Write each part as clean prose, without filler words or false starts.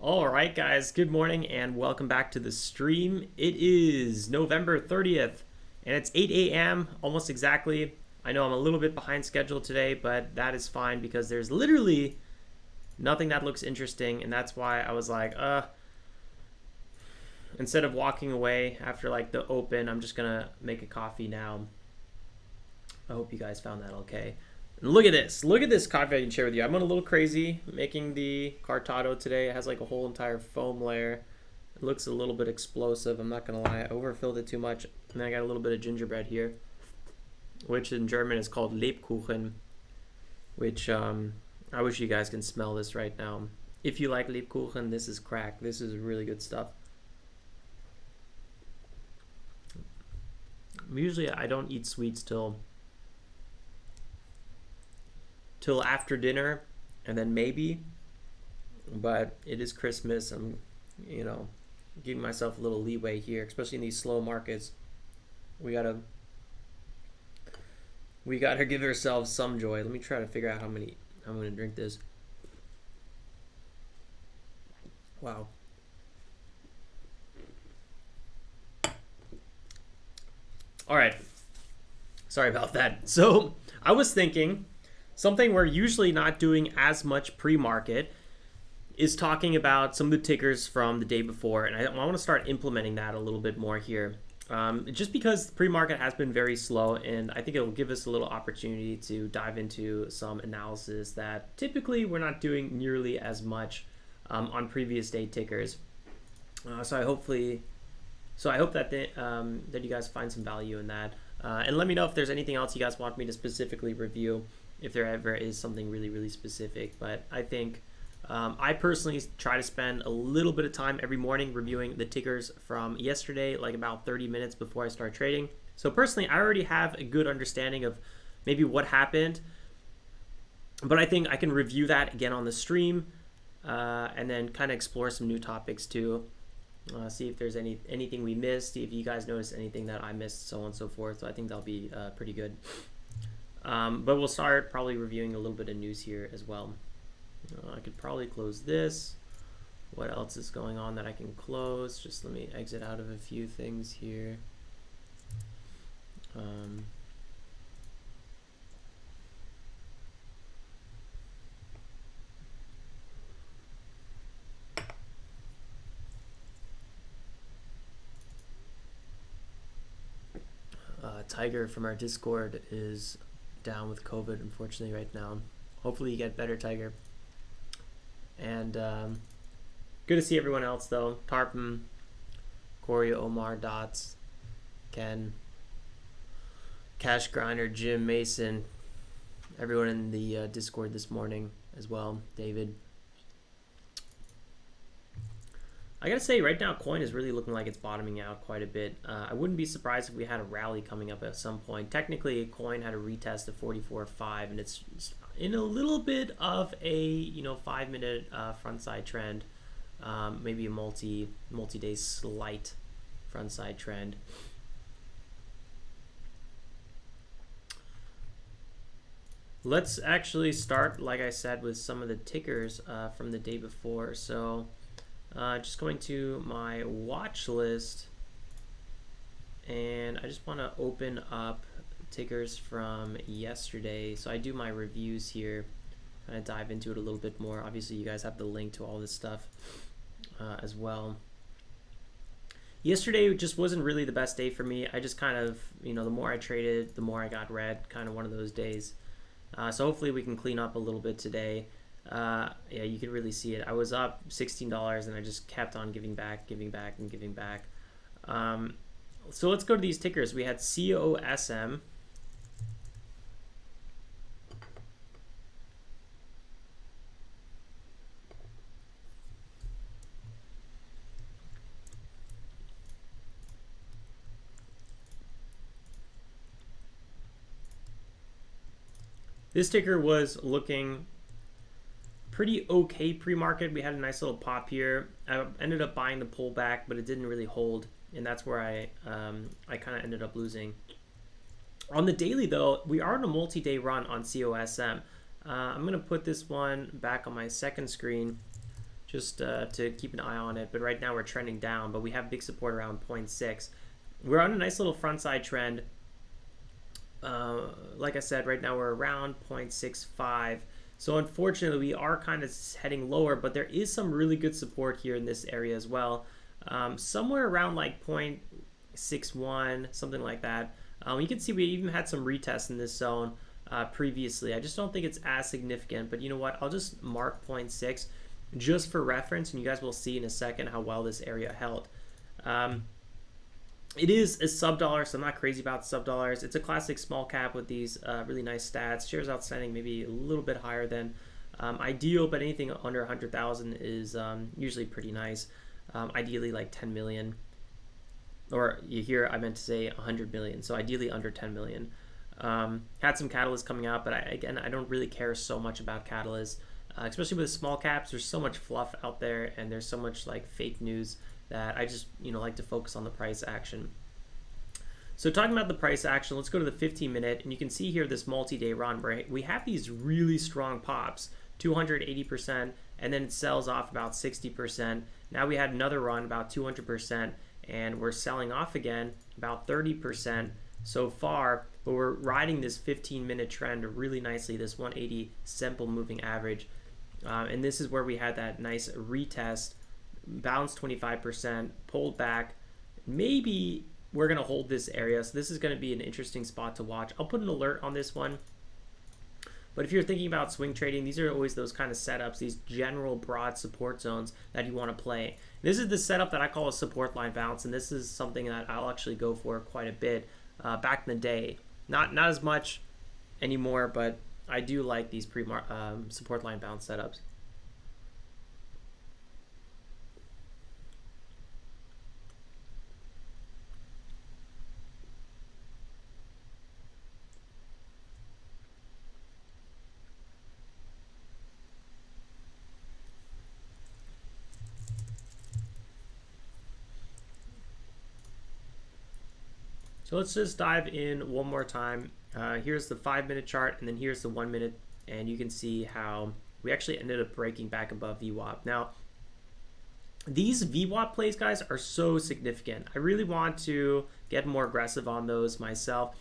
All right, guys, good morning and welcome back to the stream. It is November 30th and it's 8 a.m. almost exactly. I know I'm a little bit behind schedule today, but that is fine because there's literally nothing that looks interesting, and that's why I was like, instead of walking away after like the open, I'm just gonna make a coffee now. I hope you guys found that okay. Look at this coffee I can share with you. I'm going a little crazy making the cortado today. It has like a whole entire foam layer. It looks a little bit explosive, I'm not going to lie. I overfilled it too much. And then I got a little bit of gingerbread here, which in German is called Lebkuchen, which I wish you guys can smell this right now. If you like Lebkuchen, this is crack. This is really good stuff. Usually I don't eat sweets till after dinner, and then maybe, but it is Christmas. I'm giving myself a little leeway here, especially in these slow markets. We gotta give ourselves some joy. Let me try to figure out how many I'm gonna drink this. Wow. All right, sorry about that. So I was thinking something we're usually not doing as much pre-market is talking about some of the tickers from the day before, and I want to start implementing that a little bit more here. Just because pre-market has been very slow, and I think it will give us a little opportunity to dive into some analysis that typically we're not doing nearly as much on previous day tickers. So I hope that you guys find some value in that, and let me know if there's anything else you guys want me to specifically review, if there ever is something really, really specific. But I think I personally try to spend a little bit of time every morning reviewing the tickers from yesterday, like about 30 minutes before I start trading. So personally, I already have a good understanding of maybe what happened, but I think I can review that again on the stream, and then kind of explore some new topics too. See if there's anything we missed, see if you guys noticed anything that I missed, so on and so forth. So I think that'll be pretty good. But we'll start probably reviewing a little bit of news here as well. I could probably close this. What else is going on that I can close? Just let me exit out of a few things here. Tiger from our Discord is down with COVID, unfortunately, right now. Hopefully you get better, Tiger. And good to see everyone else, though. Tarpon, Corey, Omar, Dots, Ken, Cash Grinder, Jim, Mason, everyone in the Discord this morning as well. David. I gotta say, right now, coin is really looking like it's bottoming out quite a bit. I wouldn't be surprised if we had a rally coming up at some point. Technically, coin had a retest of 44.5, and it's in a little bit of a 5-minute front-side trend, maybe a multi-day slight front-side trend. Let's actually start, like I said, with some of the tickers from the day before. So just going to my watch list, and I just want to open up tickers from yesterday. So I do my reviews here, kind of dive into it a little bit more. Obviously you guys have the link to all this stuff as well. Yesterday just wasn't really the best day for me. I just kind of, the more I traded, the more I got red, kind of one of those days. So hopefully we can clean up a little bit today. Yeah, you can really see it. I was up $16 and I just kept on giving back. So let's go to these tickers. We had COSM. This ticker was looking pretty okay pre-market. We had a nice little pop here. I ended up buying the pullback, but it didn't really hold, and that's where I kind of ended up losing. On the daily, though, we are on a multi-day run on COSM. I'm going to put this one back on my second screen just to keep an eye on it. But right now we're trending down, but we have big support around 0.6. We're on a nice little front side trend. Like I said, right now we're around 0.65. So unfortunately, we are kind of heading lower, but there is some really good support here in this area as well. Somewhere around like 0.61, something like that. You can see we even had some retests in this zone previously. I just don't think it's as significant, but you know what? I'll just mark 0.6 just for reference, and you guys will see in a second how well this area held. It is a sub dollar, so I'm not crazy about sub dollars. It's a classic small cap with these really nice stats. Shares outstanding maybe a little bit higher than ideal, but anything under 100,000 is usually pretty nice. Ideally like 10 million, or you hear I meant to say 100 million, so ideally under 10 million. Had some catalysts coming out, but I don't really care so much about catalysts, especially with small caps. There's so much fluff out there, and there's so much like fake news that I just like to focus on the price action. So talking about the price action, let's go to the 15-minute, and you can see here this multi-day run where we have these really strong pops, 280%, and then it sells off about 60%. Now we had another run about 200%, and we're selling off again about 30% so far, but we're riding this 15-minute trend really nicely, this 180 simple moving average. And this is where we had that nice retest, bounced 25%, pulled back. Maybe we're going to hold this area, so this is going to be an interesting spot to watch. I'll put an alert on this one. But if you're thinking about swing trading, these are always those kind of setups, these general broad support zones that you want to play. This is the setup that I call a support line bounce, and this is something that I'll actually go for quite a bit back in the day. Not as much anymore, but I do like these support line bounce setups. So let's just dive in one more time. Here's the 5-minute chart, and then here's the 1 minute, and you can see how we actually ended up breaking back above VWAP. Now, these VWAP plays, guys, are so significant. I really want to get more aggressive on those myself.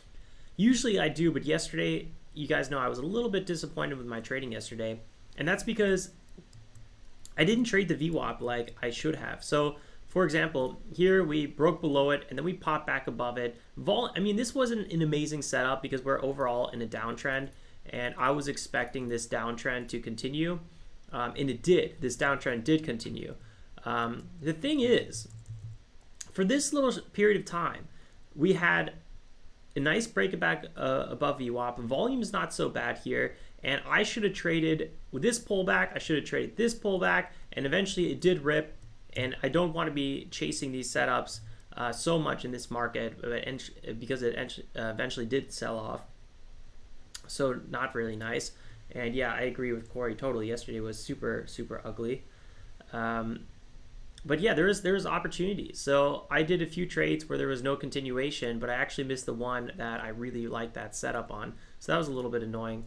Usually I do, but yesterday, you guys know I was a little bit disappointed with my trading yesterday, and that's because I didn't trade the VWAP like I should have. So for example, here we broke below it and then we popped back above it. I mean, this wasn't an amazing setup because we're overall in a downtrend, and I was expecting this downtrend to continue, and it did. This downtrend did continue. The thing is, for this little period of time, we had a nice break back above VWAP. Volume is not so bad here, and I should have traded with this pullback. I should have traded this pullback, and eventually it did rip. And I don't want to be chasing these setups so much in this market because it eventually did sell off. So not really nice. And yeah, I agree with Corey totally. Yesterday was super, super ugly. But yeah, there's opportunities. So I did a few trades where there was no continuation, but I actually missed the one that I really liked that setup on. So that was a little bit annoying.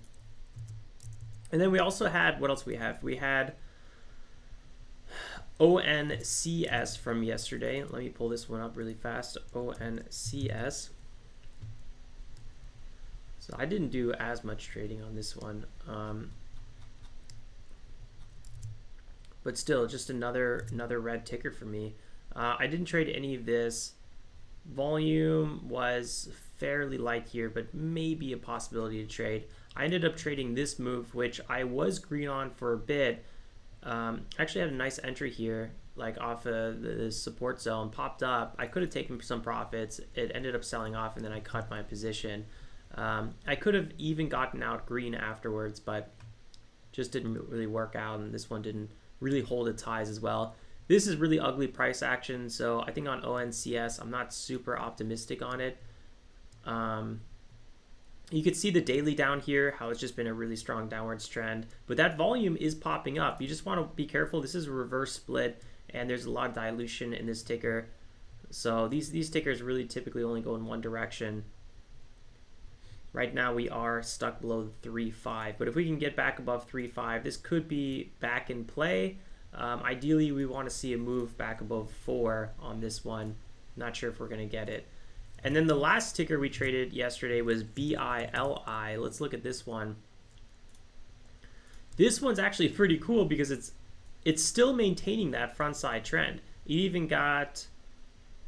And then we also had, what else we have? We had ONCS from yesterday. Let me pull this one up really fast. ONCS. So I didn't do as much trading on this one. But still, just another red ticker for me. I didn't trade any of this. Volume was fairly light here, but maybe a possibility to trade. I ended up trading this move, which I was green on for a bit. Actually had a nice entry here, like off of the support zone, popped up. I could have taken some profits. It ended up selling off, and then I cut my position. I could have even gotten out green afterwards, but just didn't really work out, and this one didn't really hold its highs as well. This is really ugly price action, so I think on ONCS, I'm not super optimistic on it. You could see the daily down here, how it's just been a really strong downwards trend, but that volume is popping up. You just want to be careful. This is a reverse split, and there's a lot of dilution in this ticker. So these tickers really typically only go in one direction. Right now we are stuck below 3.5, but if we can get back above 3.5, this could be back in play. Ideally, we want to see a move back above 4 on this one. Not sure if we're going to get it. And then the last ticker we traded yesterday was BILI. Let's look at this one. This one's actually pretty cool because it's still maintaining that front side trend. It even got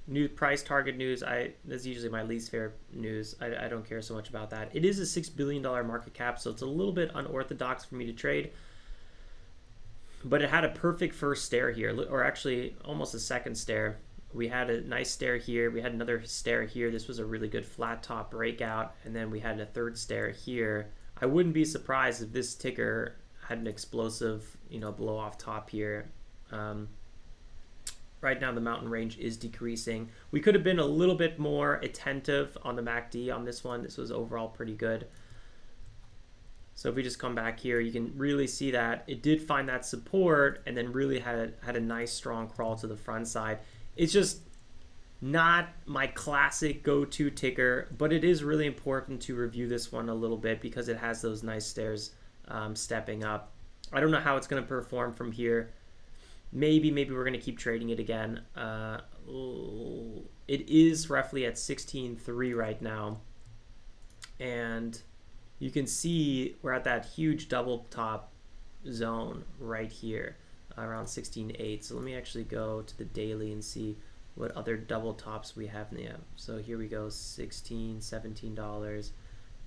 new price target news. That's usually my least favorite news. I don't care so much about that. It is a $6 billion market cap, so it's a little bit unorthodox for me to trade. But it had a perfect first stare here, or actually almost a second stare. We had a nice stare here. We had another stare here. This was a really good flat top breakout. And then we had a third stare here. I wouldn't be surprised if this ticker had an explosive, blow off top here. Right now the mountain range is decreasing. We could have been a little bit more attentive on the MACD on this one. This was overall pretty good. So if we just come back here, you can really see that it did find that support and then really had a nice strong crawl to the front side. It's just not my classic go-to ticker, but it is really important to review this one a little bit because it has those nice stairs stepping up. I don't know how it's going to perform from here. Maybe we're going to keep trading it again. It is roughly at 16.3 right now. And you can see we're at that huge double top zone right here around 16.8. So let me actually go to the daily and see what other double tops we have now. So here we go, $16, $17,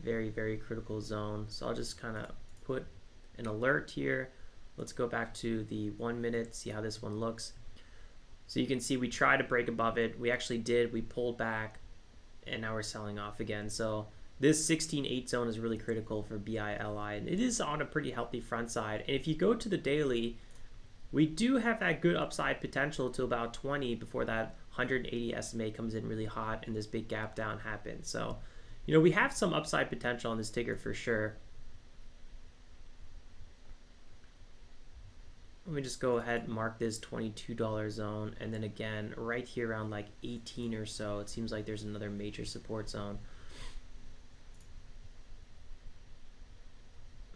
very, very critical zone. So I'll just kind of put an alert here. Let's go back to the 1 minute, see how this one looks. So you can see we tried to break above it. We actually did. We pulled back, and now we're selling off again. So this 16.8 zone is really critical for BILI, and it is on a pretty healthy front side. And if you go to the daily, we do have that good upside potential to about 20 before that 180 SMA comes in really hot and this big gap down happens. So, we have some upside potential on this ticker for sure. Let me just go ahead and mark this $22 zone, and then again right here around like 18 or so, it seems like there's another major support zone.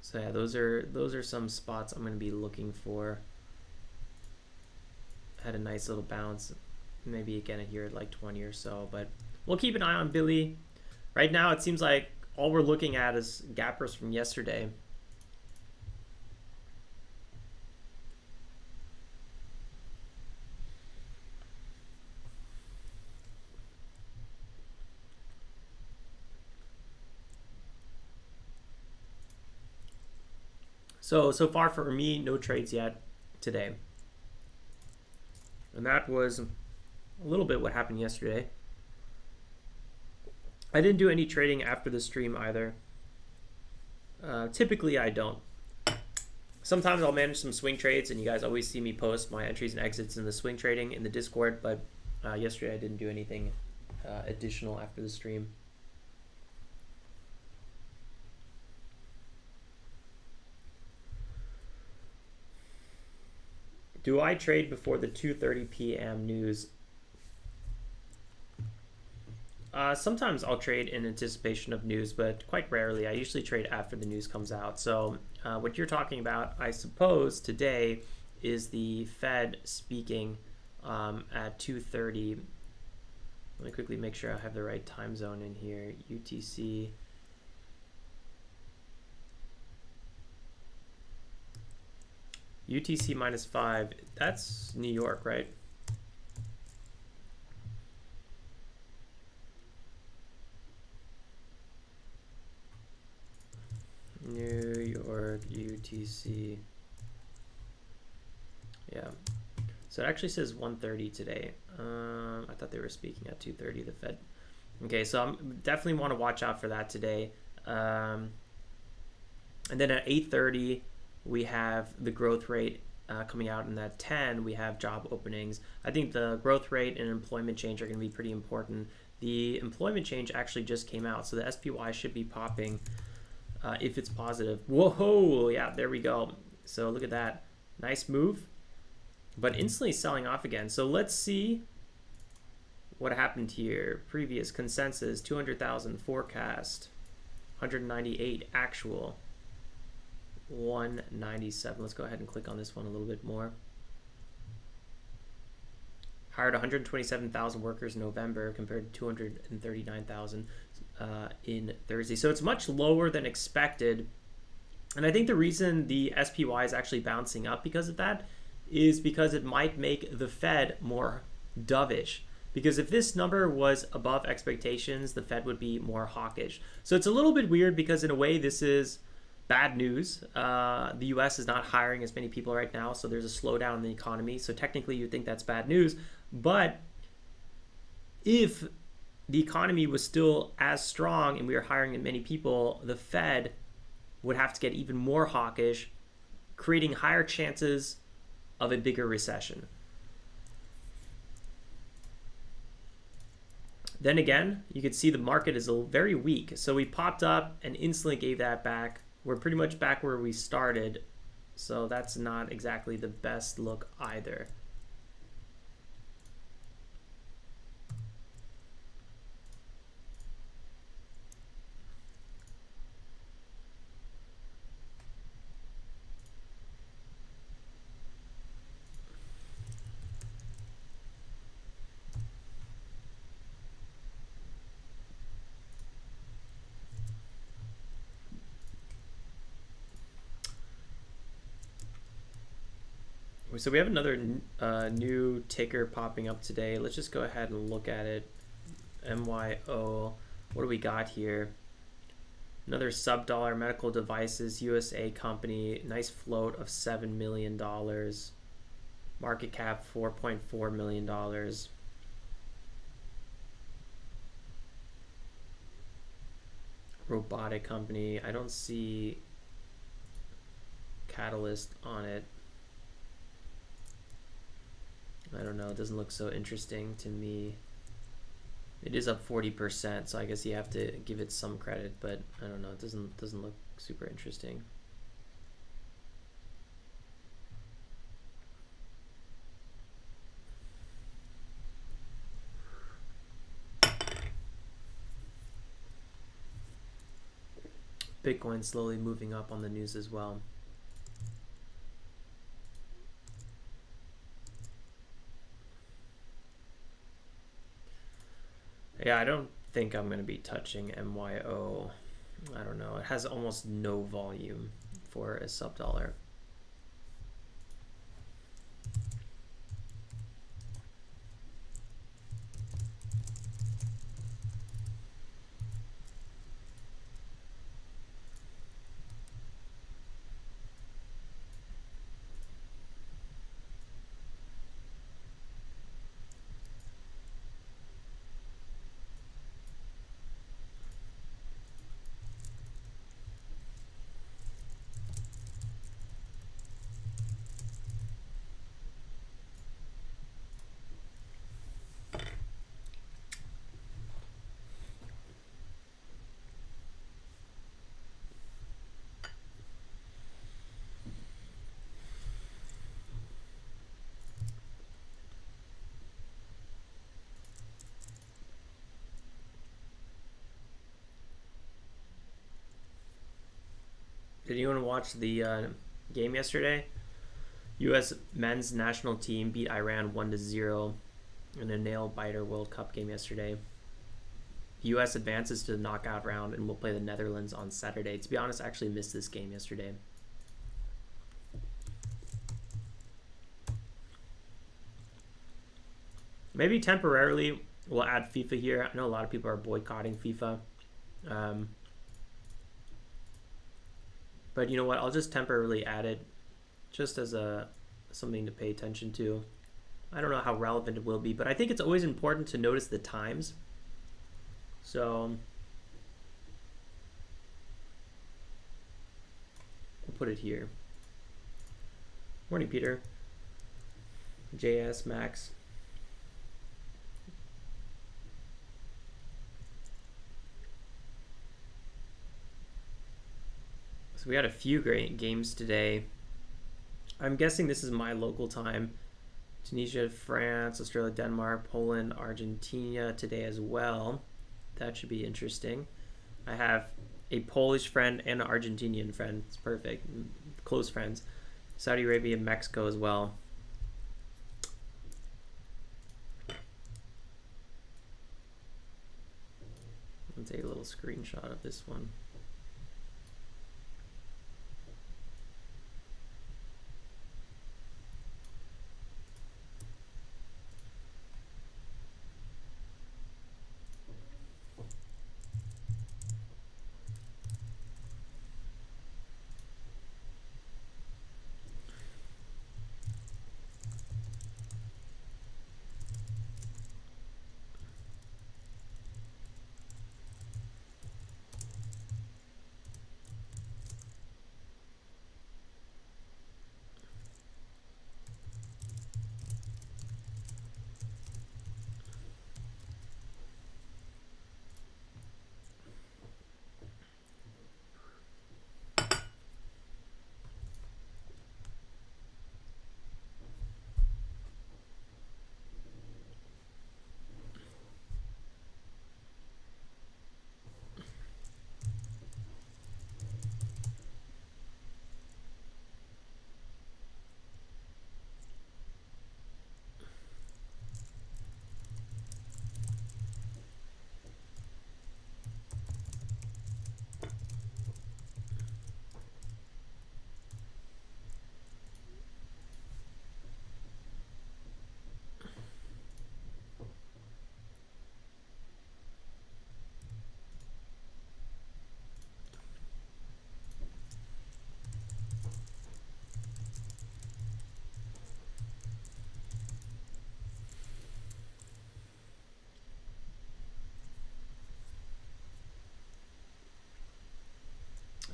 So yeah, those are some spots I'm going to be looking for. Had a nice little bounce, maybe again here at like 20 or so, but we'll keep an eye on Bili. Right now it seems like all we're looking at is gappers from yesterday. So far for me, no trades yet today. And that was a little bit what happened yesterday. I didn't do any trading after the stream either. Typically I don't. Sometimes I'll manage some swing trades, and you guys always see me post my entries and exits in the swing trading in the Discord, but yesterday I didn't do anything additional after the stream. Do I trade before the 2:30 p.m. news? Sometimes I'll trade in anticipation of news, but quite rarely. I usually trade after the news comes out. So what you're talking about, I suppose, today is the Fed speaking at 2:30. Let me quickly make sure I have the right time zone in here. UTC. UTC -5, that's New York, right? New York UTC. Yeah. So it actually says 1:30 today. I thought they were speaking at 2:30, the Fed. Okay, so I definitely want to watch out for that today. And then at 8:30, we have the growth rate coming out, and at 10 we have job openings. I think the growth rate and employment change are going to be pretty important. The employment change actually just came out, so the SPY should be popping if it's positive. Whoa, yeah, there we go. So look at that, nice move, but instantly selling off again. So let's see what happened here. Previous consensus 200,000, forecast 198, actual 197. Let's go ahead and click on this one a little bit more. hired 127,000 workers in November compared to 239,000 in Thursday. So it's much lower than expected. And I think the reason the SPY is actually bouncing up because of that is because it might make the Fed more dovish. Because if this number was above expectations, the Fed would be more hawkish. So it's a little bit weird because in a way this is bad news. The US is not hiring as many people right now, so there's a slowdown in the economy. So technically you'd think that's bad news. But if the economy was still as strong and we were hiring many people, the Fed would have to get even more hawkish, creating higher chances of a bigger recession. Then again, you can see the market is very weak. So we popped up and instantly gave that back. We're pretty much back where we started. So that's not exactly the best look either. So we have another new ticker popping up today. Let's just go ahead and look at it. MYO. What do we got here? Another sub-dollar medical devices USA company. Nice float of $7 million. Market cap $4.4 million. Robotic company. I don't see catalyst on it. I don't know, it doesn't look so interesting to me. It is up 40%, so I guess you have to give it some credit, but I don't know, it doesn't look super interesting. Bitcoin slowly moving up on the news as well. Yeah, I don't think I'm going to be touching MYO. I don't know. It has almost no volume for a sub-dollar. Did anyone watch the game yesterday? U.S. men's national team beat Iran 1-0 in a nail-biter World Cup game yesterday. The U.S. advances to the knockout round and will play the Netherlands on Saturday. To be honest, I actually missed this game yesterday. Maybe temporarily we'll add FIFA here. I know a lot of people are boycotting FIFA. But you know what? I'll just temporarily add it just as something to pay attention to. I don't know how relevant it will be, but I think it's always important to notice the times. So we'll put it here. Morning, Peter. JS Max. So we had a few great games today. I'm guessing this is my local time. Tunisia, France, Australia, Denmark, Poland, Argentina today as well. That should be interesting. I have a Polish friend and an Argentinian friend. It's perfect. Close friends. Saudi Arabia and Mexico as well. I'll take a little screenshot of this one.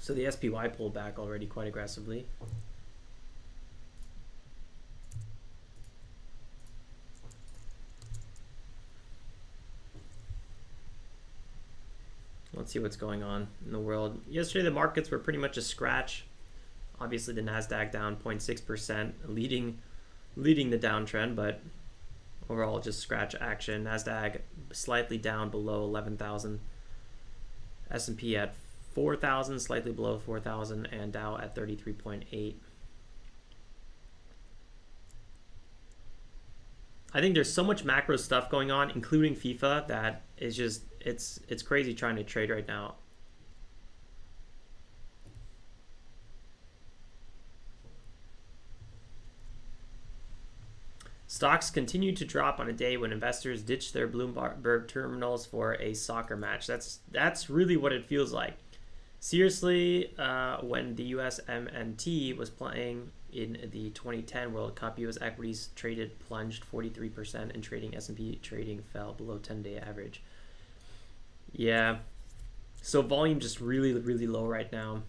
So the SPY pulled back already quite aggressively. Let's see what's going on in the world. Yesterday the markets were pretty much a scratch. Obviously the Nasdaq down 0.6%, leading the downtrend, but overall just scratch action. Nasdaq slightly down below 11,000. S&P at 4,000, slightly below 4,000, and Dow at 33.8. I think there's so much macro stuff going on, including FIFA, that is just it's crazy trying to trade right now. Stocks continue to drop on a day when investors ditch their Bloomberg terminals for a soccer match. That's really what it feels like. Seriously, when the US MNT was playing in the 2010 World Cup, US equities traded plunged 43%, and trading S&P trading fell below 10-day average. Yeah, so volume just really low right now.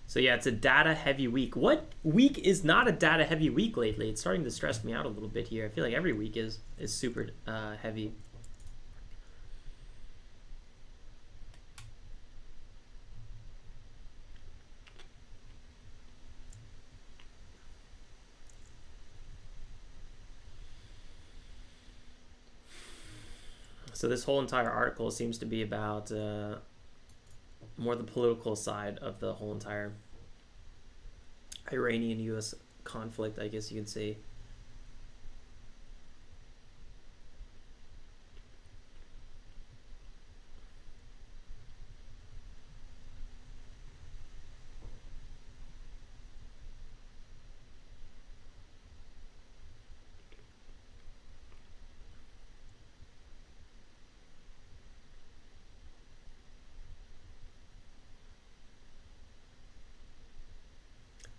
So yeah, it's a data heavy week. What week is not a data heavy week lately? It's starting to stress me out a little bit here. I feel like every week is super heavy. So this whole entire article seems to be about more the political side of the whole entire Iranian-U.S. conflict, I guess you could say.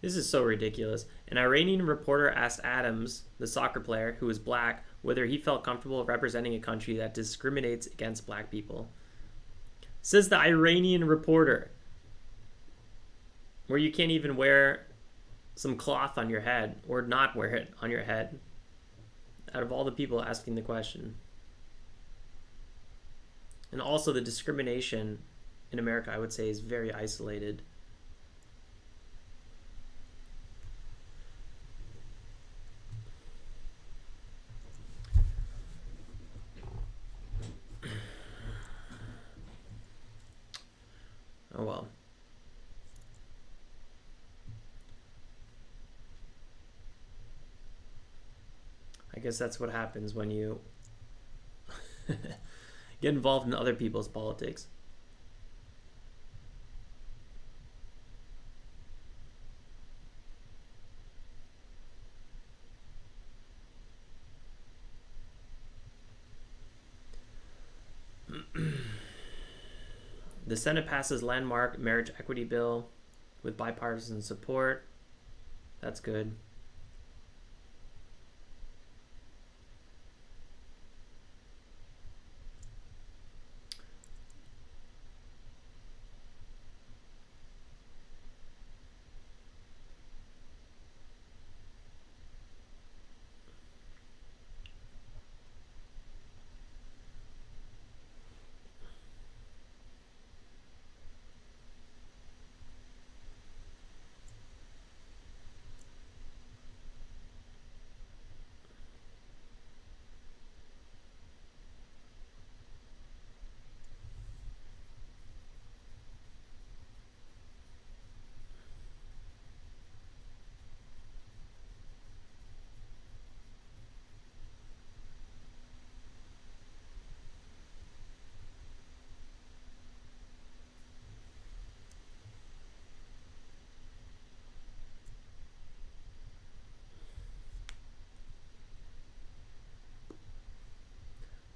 This is so ridiculous. An Iranian reporter asked Adams, the soccer player who was black, whether he felt comfortable representing a country that discriminates against black people. Says the Iranian reporter, where you can't even wear some cloth on your head or not wear it on your head, out of all the people asking the question. And also the discrimination in America, I would say, is very isolated. Oh well. I guess that's what happens when you Get involved in other people's politics. The Senate passes landmark marriage equity bill with bipartisan support. That's good.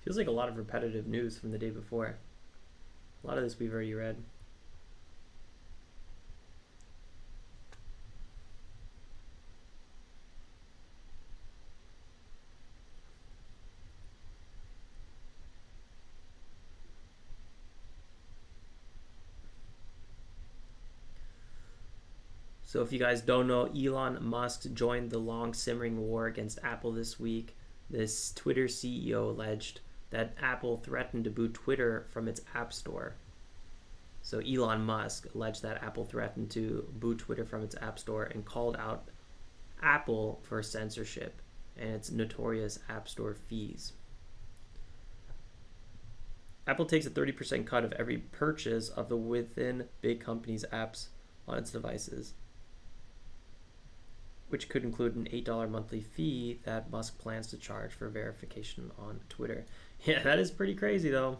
Feels like a lot of repetitive news from the day before. A lot of this we've already read. So if you guys don't know, Elon Musk joined the long simmering war against Apple this week. This Twitter CEO alleged that Apple threatened to boot Twitter from its App Store. So Elon Musk alleged that Apple threatened to boot Twitter from its App Store and called out Apple for censorship and its notorious App Store fees. Apple takes a 30% cut of every purchase of the within big company's apps on its devices, which could include an $8 monthly fee that Musk plans to charge for verification on Twitter. Yeah, that is pretty crazy, though.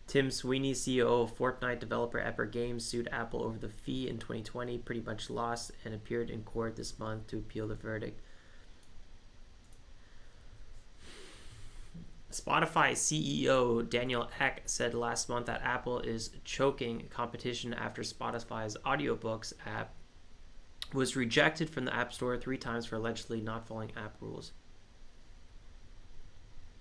Tim Sweeney, CEO of Fortnite developer Epic Games, sued Apple over the fee in 2020, pretty much lost, and appeared in court this month to appeal the verdict. Spotify CEO Daniel Ek said last month that Apple is choking competition after Spotify's audiobooks app was rejected from the App Store 3 times for allegedly not following app rules.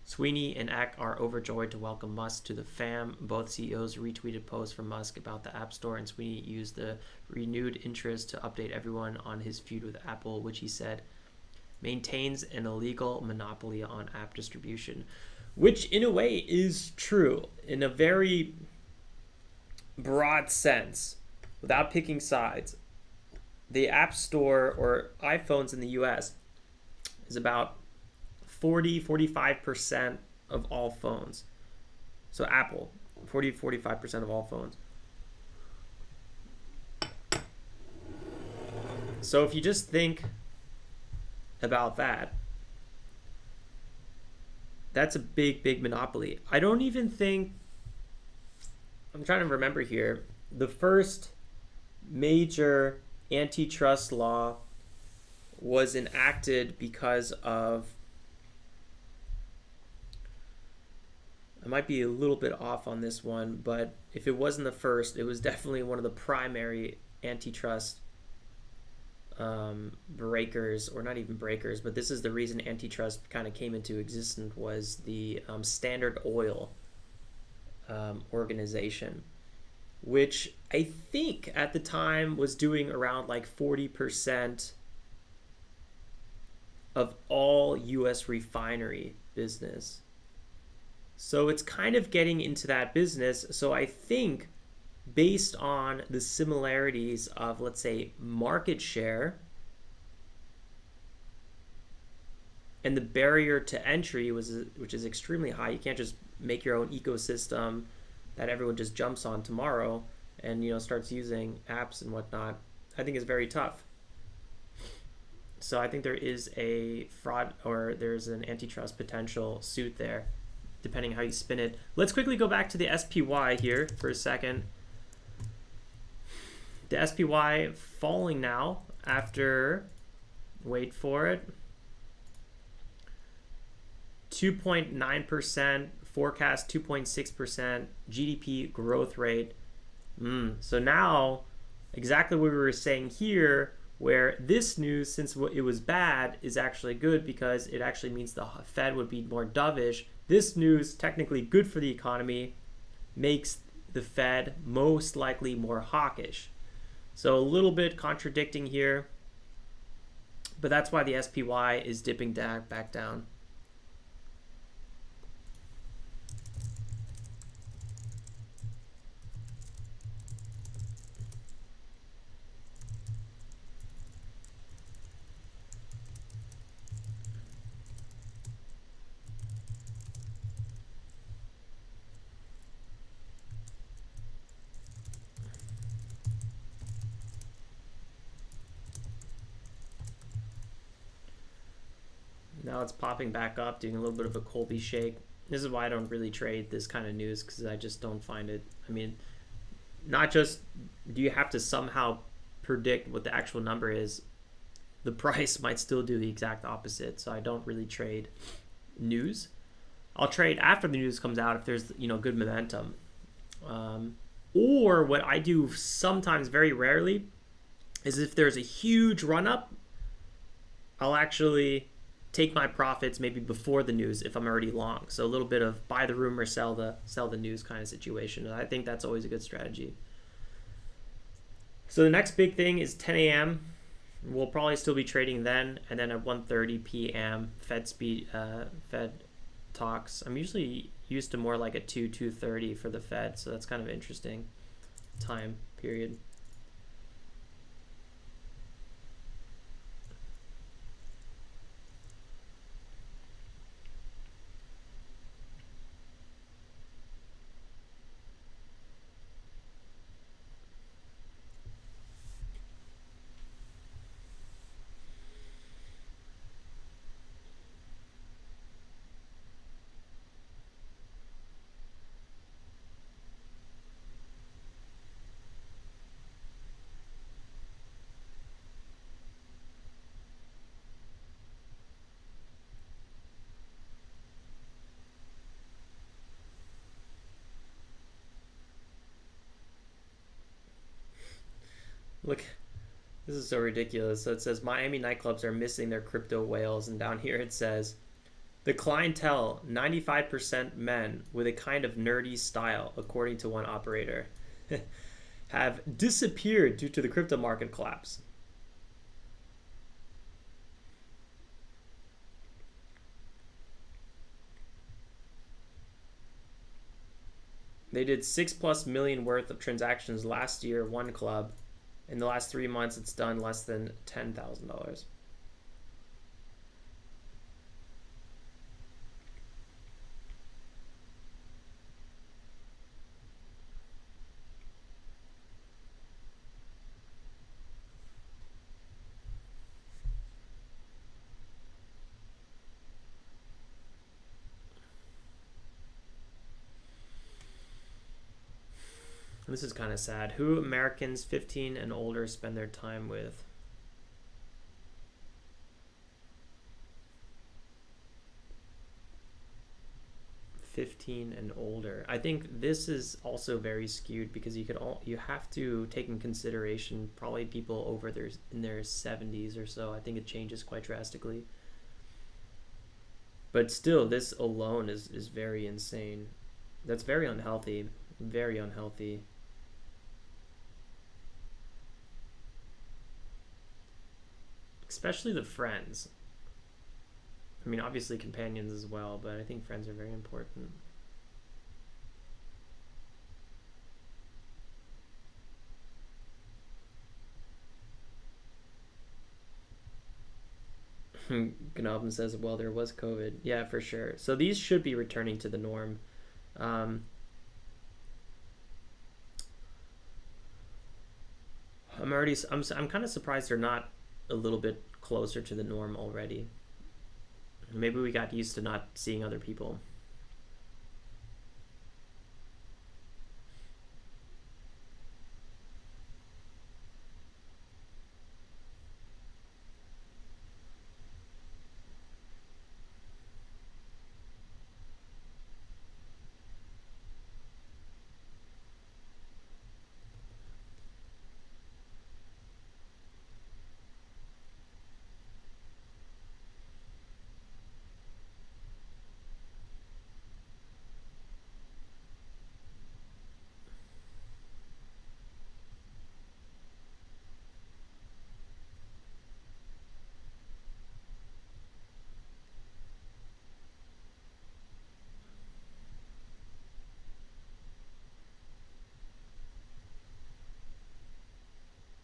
Sweeney and Ek are overjoyed to welcome Musk to the fam. Both CEOs retweeted posts from Musk about the App Store, and Sweeney used the renewed interest to update everyone on his feud with Apple, which he said maintains an illegal monopoly on app distribution. Which, in a way, is true in a very broad sense, without picking sides. The App Store or iPhones in the US is about 45% of all phones. So Apple, 45% of all phones. So if you just think about that, that's a big monopoly. I don't even think, I'm trying to remember here, the first major antitrust law was enacted because of, I might be a little bit off on this one, but if it wasn't the first, it was definitely one of the primary antitrust breakers, or not even breakers, but this is the reason antitrust kind of came into existence, was the Standard Oil organization, which I think at the time was doing around like 40% of all US refinery business. So it's kind of getting into that business. So I think based on the similarities of, let's say, market share and the barrier to entry, which is extremely high. You can't just make your own ecosystem that everyone just jumps on tomorrow and starts using apps and whatnot, I think is very tough. So I think there is a fraud, or there's an antitrust potential suit there, depending how you spin it. Let's quickly go back to the SPY here for a second. The SPY falling now after, wait for it, 2.9%, forecast 2.6% GDP growth rate. So now, exactly what we were saying here, where this news, since it was bad, is actually good because it actually means the Fed would be more dovish. This news, technically good for the economy, makes the Fed most likely more hawkish. So a little bit contradicting here, but that's why the SPY is dipping back down. Now it's popping back up, doing a little bit of a Colby shake. This is why I don't really trade this kind of news, because I just don't find it. I mean, not just do you have to somehow predict what the actual number is, the price might still do the exact opposite. So I don't really trade news. I'll trade after the news comes out if there's good momentum. Or what I do sometimes, very rarely, is if there's a huge run up, I'll actually take my profits maybe before the news if I'm already long. So a little bit of buy the rumor, sell the news kind of situation. And I think that's always a good strategy. So the next big thing is 10 a.m. We'll probably still be trading then, and then at 1:30 p.m. Fed talks. I'm usually used to more like a 2:30 for the Fed, so that's kind of interesting time period. Look, this is so ridiculous. So it says Miami nightclubs are missing their crypto whales, and down here it says the clientele, 95% men with a kind of nerdy style, according to one operator, have disappeared due to the crypto market collapse. They did 6+ million worth of transactions last year, one club. In the last 3 months, it's done less than $10,000. This is kind of sad. Who Americans 15 and older spend their time with? 15 and older. I think this is also very skewed because you have to take in consideration probably people over in their 70s or so. I think it changes quite drastically. But still, this alone is very insane. That's very unhealthy. Very unhealthy. Especially the friends. I mean, obviously companions as well, but I think friends are very important. Gnobin says, well, there was COVID. Yeah, for sure. So these should be returning to the norm. I'm kind of surprised they're not a little bit closer to the norm already. Maybe we got used to not seeing other people.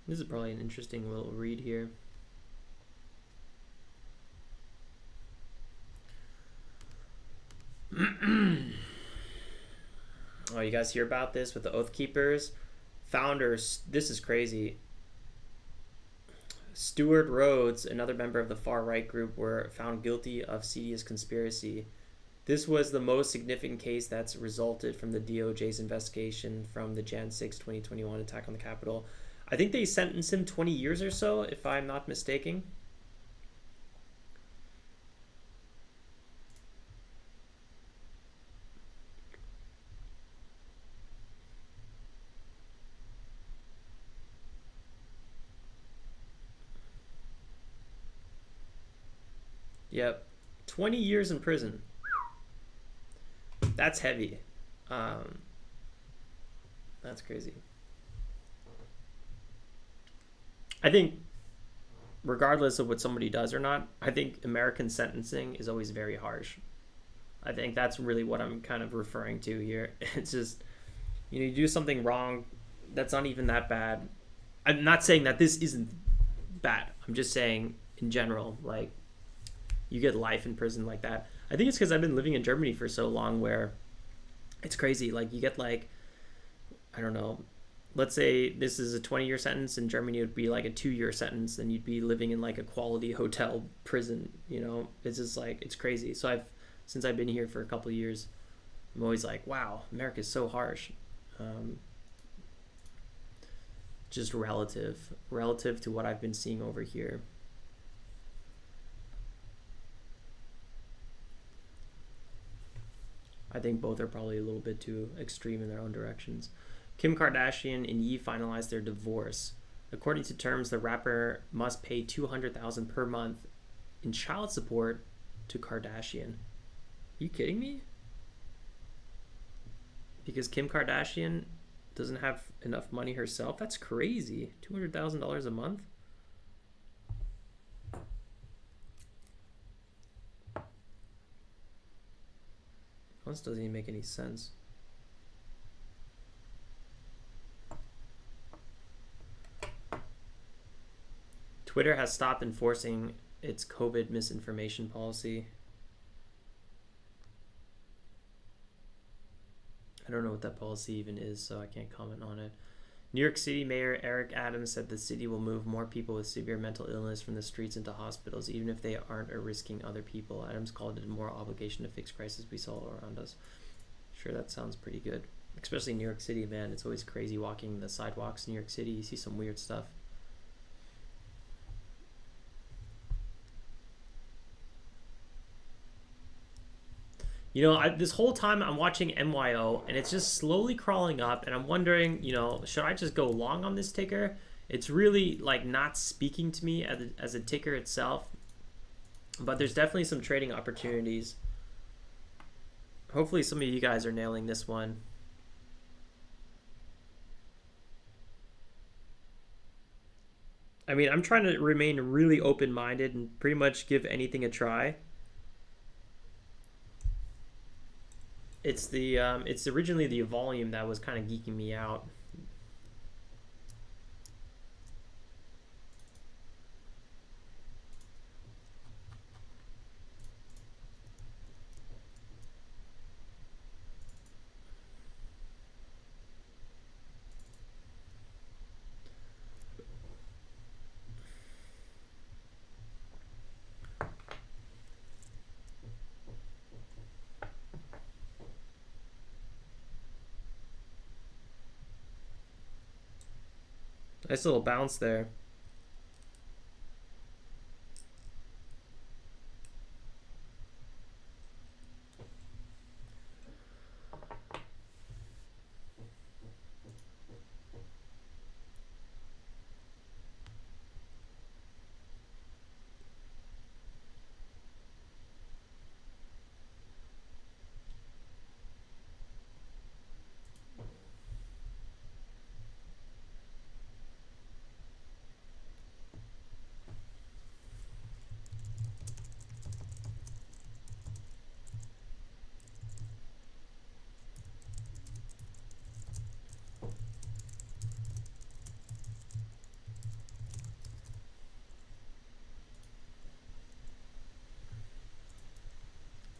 This is probably an interesting little read here. Oh, you guys hear about this with the Oath Keepers? Founders, this is crazy. Stuart Rhodes, another member of the far-right group, were found guilty of CDS conspiracy. This was the most significant case that's resulted from the DOJ's investigation from the Jan 6, 2021 attack on the Capitol. I think they sentenced him 20 years or so, if I'm not mistaken. Yep, 20 years in prison. That's heavy. That's crazy. I think regardless of what somebody does or not, I think American sentencing is always very harsh. I think that's really what I'm kind of referring to here. It's just, you do something wrong that's not even that bad. I'm not saying that this isn't bad. I'm just saying in general, like, you get life in prison like that. I think it's because I've been living in Germany for so long where it's crazy. Like, you get, like, I don't know, let's say this is a 20-year sentence. In Germany, it would be like a 2-year sentence. Then you'd be living in like a quality hotel prison, It's just like, it's crazy. So since I've been here for a couple of years, I'm always like, wow, America's so harsh. Just relative to what I've been seeing over here. I think both are probably a little bit too extreme in their own directions. Kim Kardashian and Ye finalized their divorce. According to terms, the rapper must pay $200,000 per month in child support to Kardashian. Are you kidding me? Because Kim Kardashian doesn't have enough money herself? That's crazy. $200,000 a month? This doesn't even make any sense. Twitter has stopped enforcing its COVID misinformation policy. I don't know what that policy even is, so I can't comment on it. New York City Mayor Eric Adams said the city will move more people with severe mental illness from the streets into hospitals, even if they aren't risking other people. Adams called it a moral obligation to fix crises we saw around us. Sure, that sounds pretty good. Especially in New York City, man. It's always crazy walking the sidewalks in New York City. You see some weird stuff. This whole time I'm watching MYO, and it's just slowly crawling up, and I'm wondering, should I just go long on this ticker? It's really, like, not speaking to me as a ticker itself, but there's definitely some trading opportunities. Hopefully some of you guys are nailing this one. I mean, I'm trying to remain really open-minded and pretty much give anything a try. It's originally the volume that was kind of geeking me out. Nice little bounce there.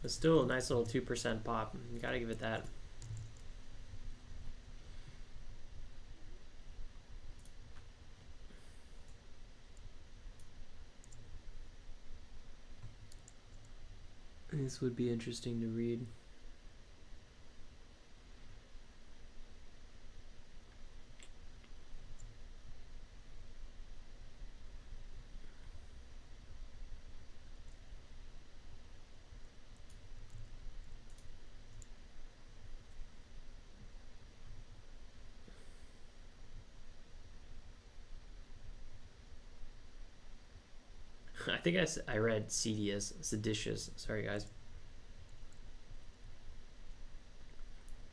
But still a nice little 2% pop. You gotta give it that. This would be interesting to read. I think I read seedy as seditious. Sorry, guys.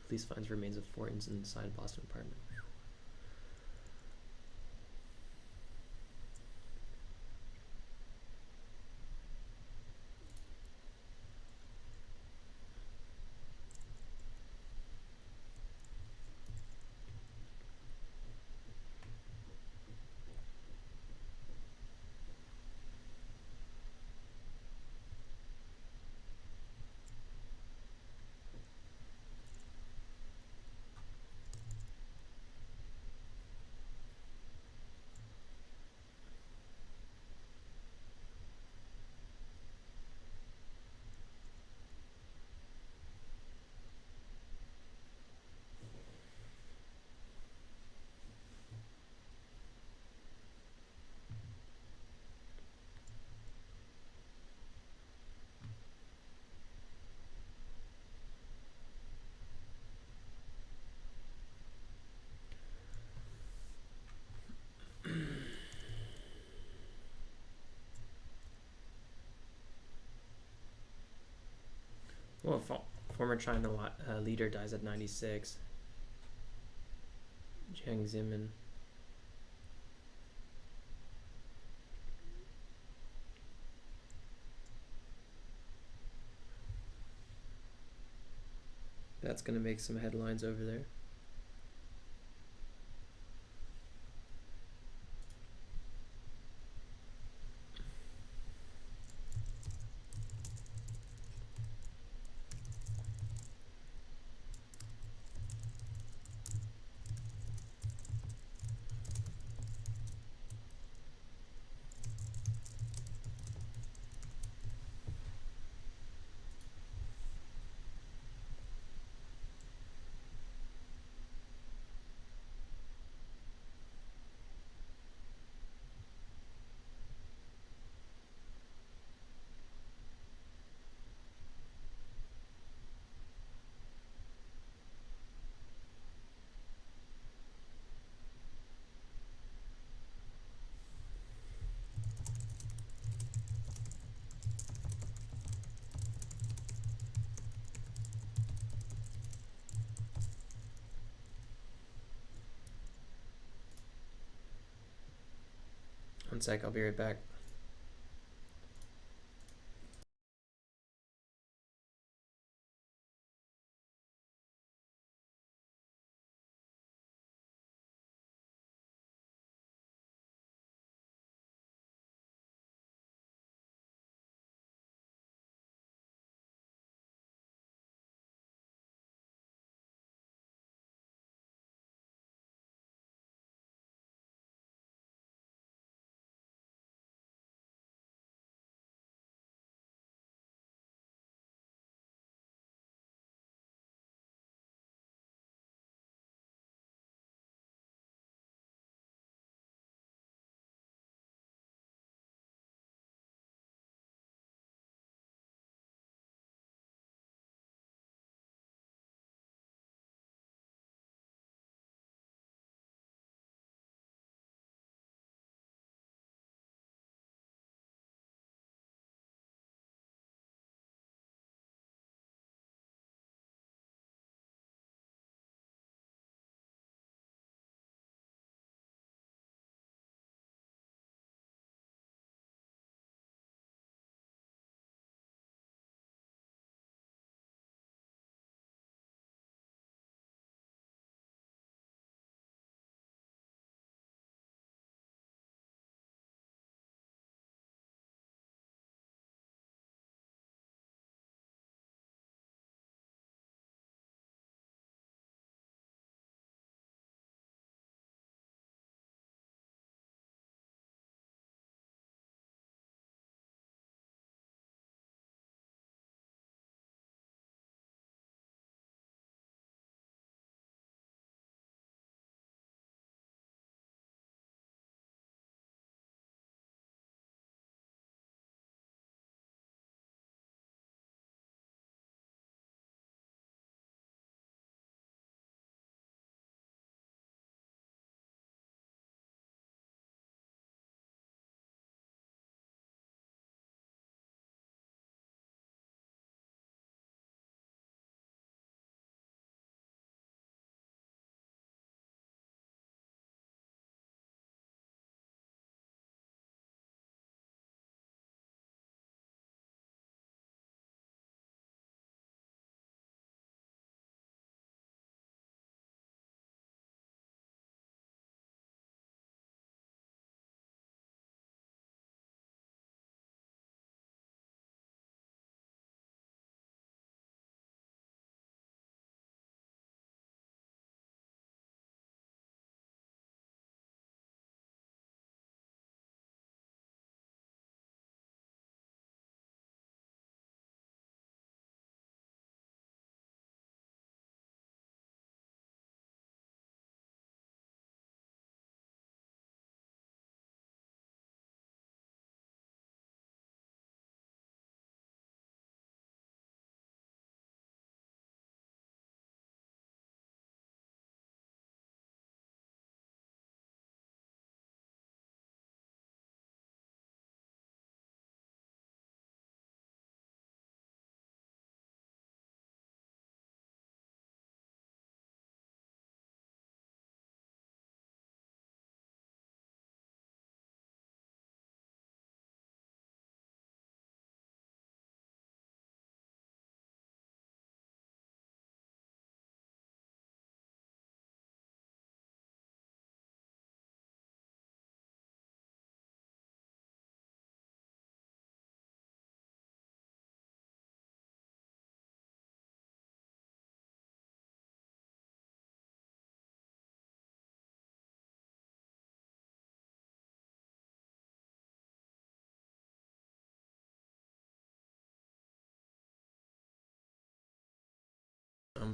Police finds remains of Fortins inside Boston apartment. Well, former China leader dies at 96. Jiang Zemin. That's gonna make some headlines over there. One sec, I'll be right back.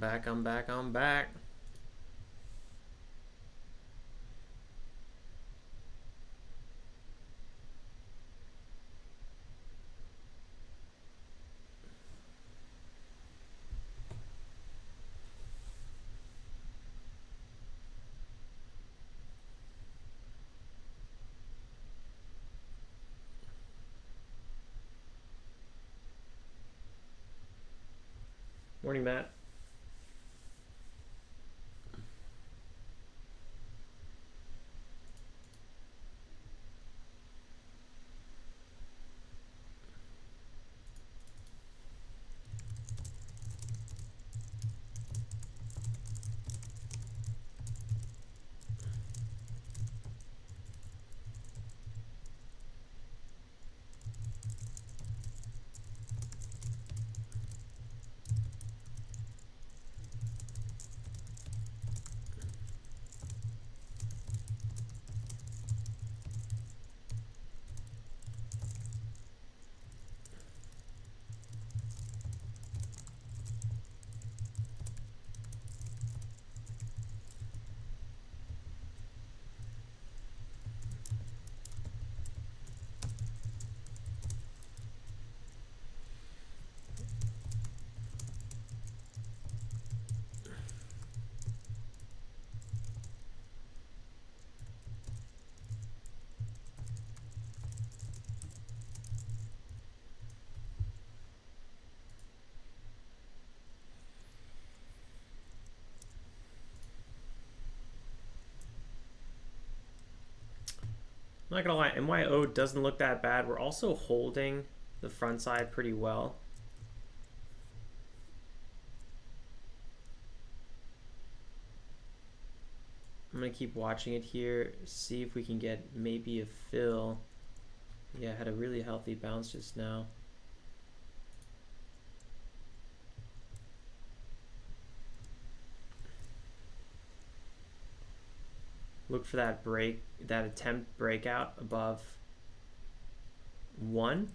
back, I'm back, I'm back. Morning, Matt. I'm not gonna lie, MYO doesn't look that bad. We're also holding the front side pretty well. I'm gonna keep watching it here, see if we can get maybe a fill. Yeah, had a really healthy bounce just now. Look for that break, that attempt breakout above 1.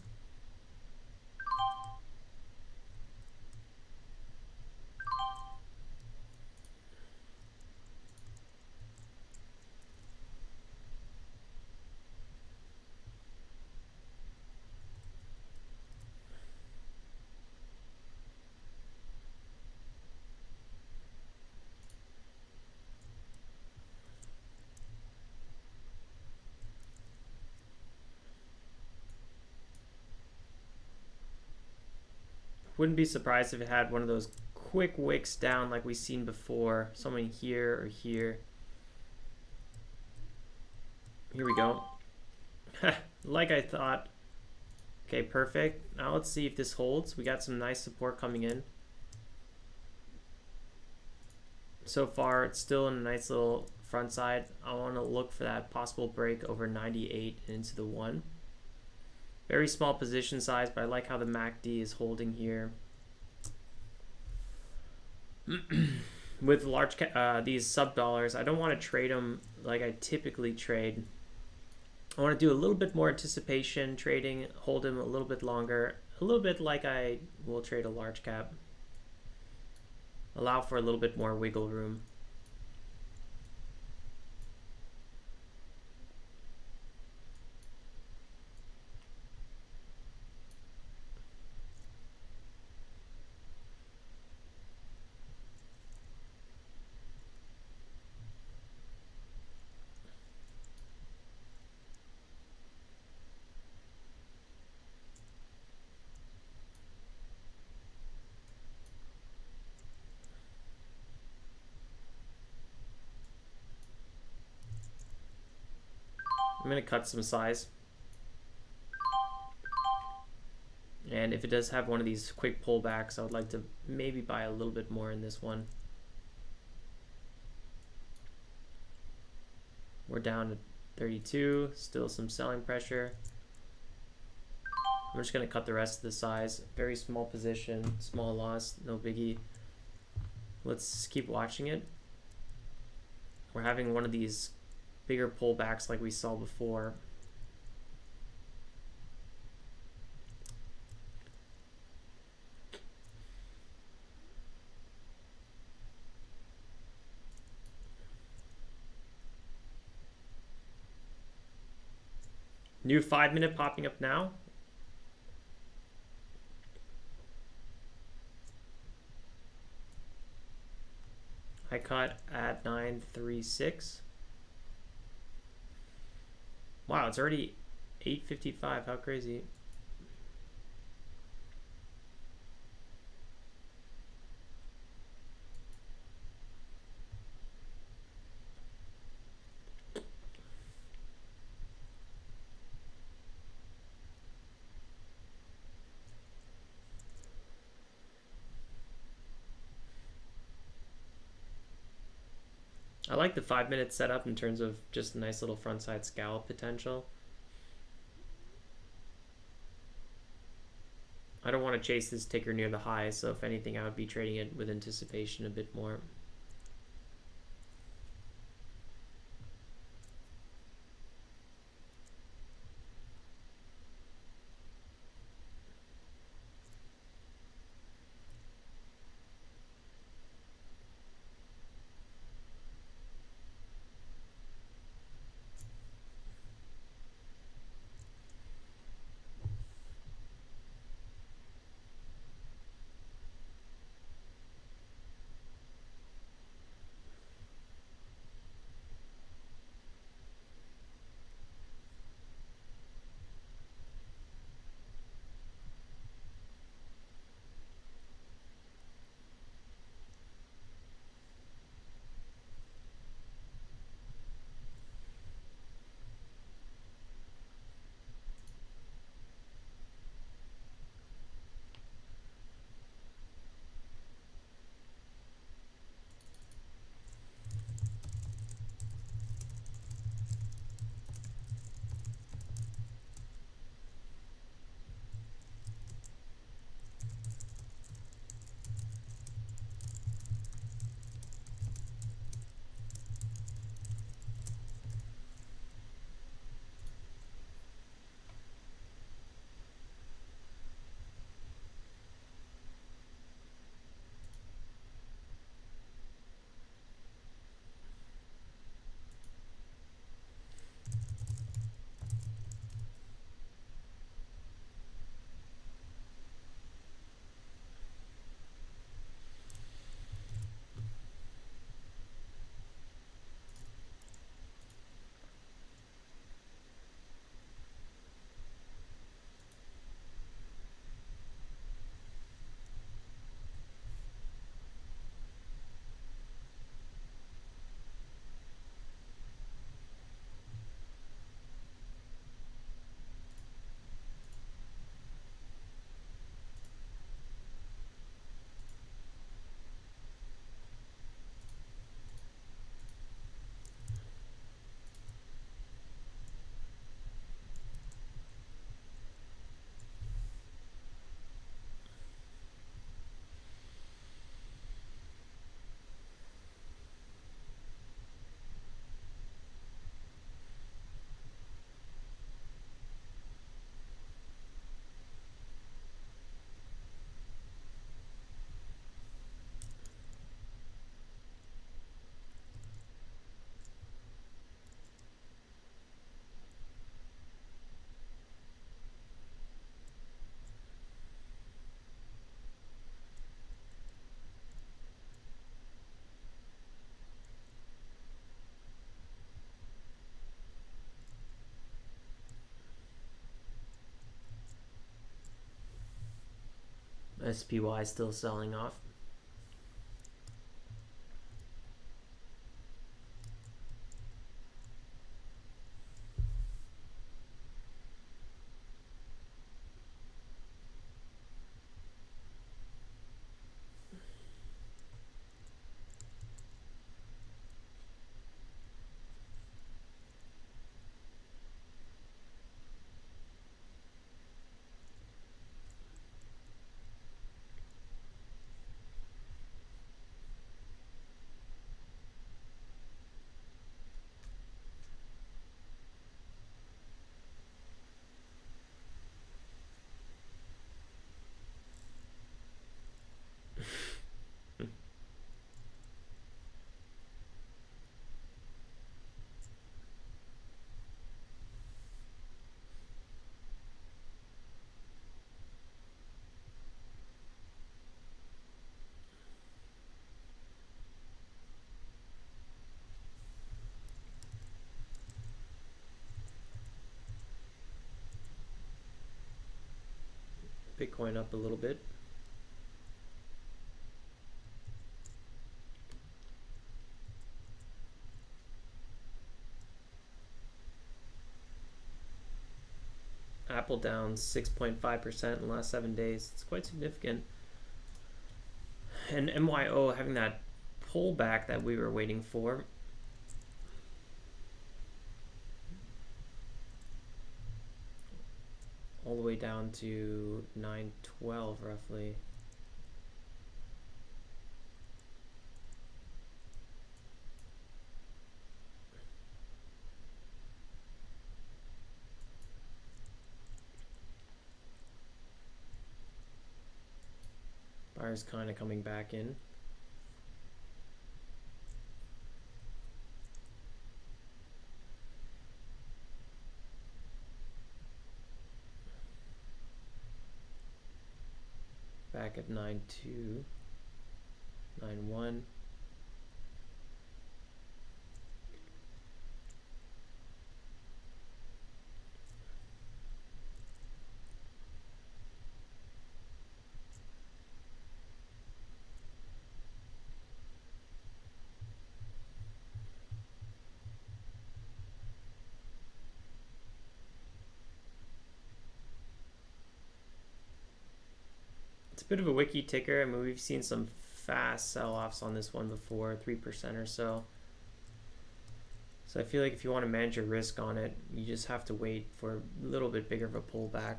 Wouldn't be surprised if it had one of those quick wicks down like we've seen before. Something here or here. Here we go. Like I thought. Okay, perfect. Now let's see if this holds. We got some nice support coming in. So far, it's still in a nice little front side. I want to look for that possible break over 98 and into the 1. Very small position size, but I like how the MACD is holding here. With large these sub dollars, I don't want to trade them like I typically trade. I want to do a little bit more anticipation trading, hold them a little bit longer, a little bit like I will trade a large cap. Allow for a little bit more wiggle room. I'm going to cut some size. And if it does have one of these quick pullbacks, I would like to maybe buy a little bit more in this one. We're down to 32, still some selling pressure. I'm just going to cut the rest of the size. Very small position, small loss, no biggie. Let's keep watching it. We're having one of these bigger pullbacks like we saw before. New 5-minute popping up now. I caught at 936. Wow, it's already 8:55. How crazy. I like the 5-minute setup in terms of just a nice little frontside scallop potential. I don't want to chase this ticker near the high, so if anything, I would be trading it with anticipation a bit more. SPY still selling off. Bitcoin up a little bit. Apple down 6.5% in the last 7 days. It's quite significant. And MYO having that pullback that we were waiting for. All the way down to 912 roughly. Buyers kind of coming back in. Back at 9.2, 9.1. It's a bit of a wiki ticker. I mean, we've seen some fast sell-offs on this one before, 3% or so. So I feel like if you want to manage your risk on it, you just have to wait for a little bit bigger of a pullback.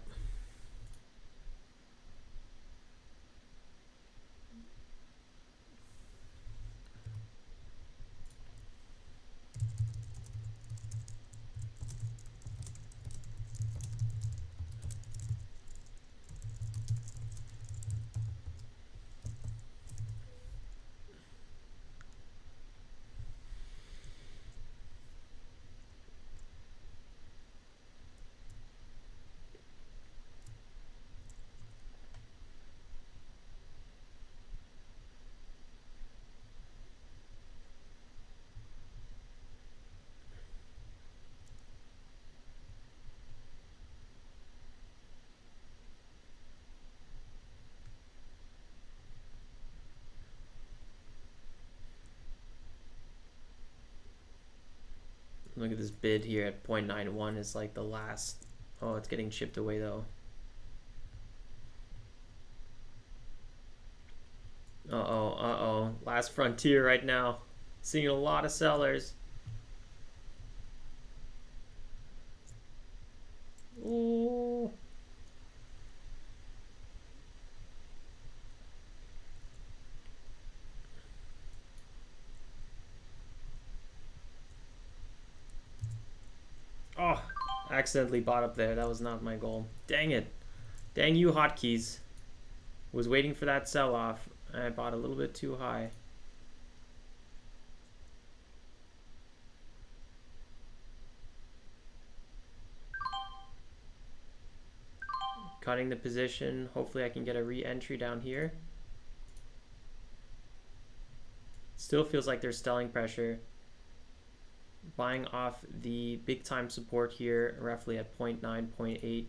Look at this bid here at 0.91 is like the last. Oh, it's getting chipped away though. Uh-oh. Last frontier right now. Seeing a lot of sellers. Ooh. Oh, accidentally bought up there. That was not my goal. Dang it. Dang you, hotkeys. Was waiting for that sell-off. I bought a little bit too high. Cutting the position. Hopefully I can get a re-entry down here. Still feels like there's selling pressure. Buying off the big time support here, roughly at 0.9, 0.8.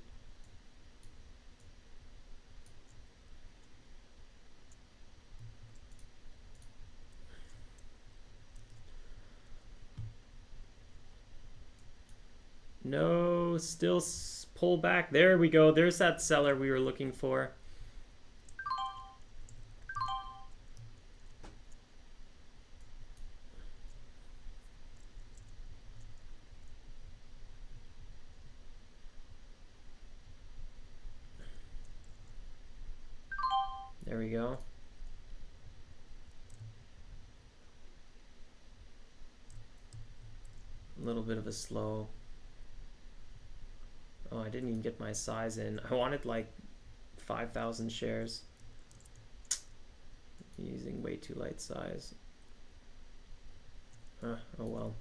No, still pull back. There we go. There's that seller we were looking for. There we go. A little bit of a slow. Oh, I didn't even get my size in. I wanted like 5,000 shares. Using way too light size. Oh well.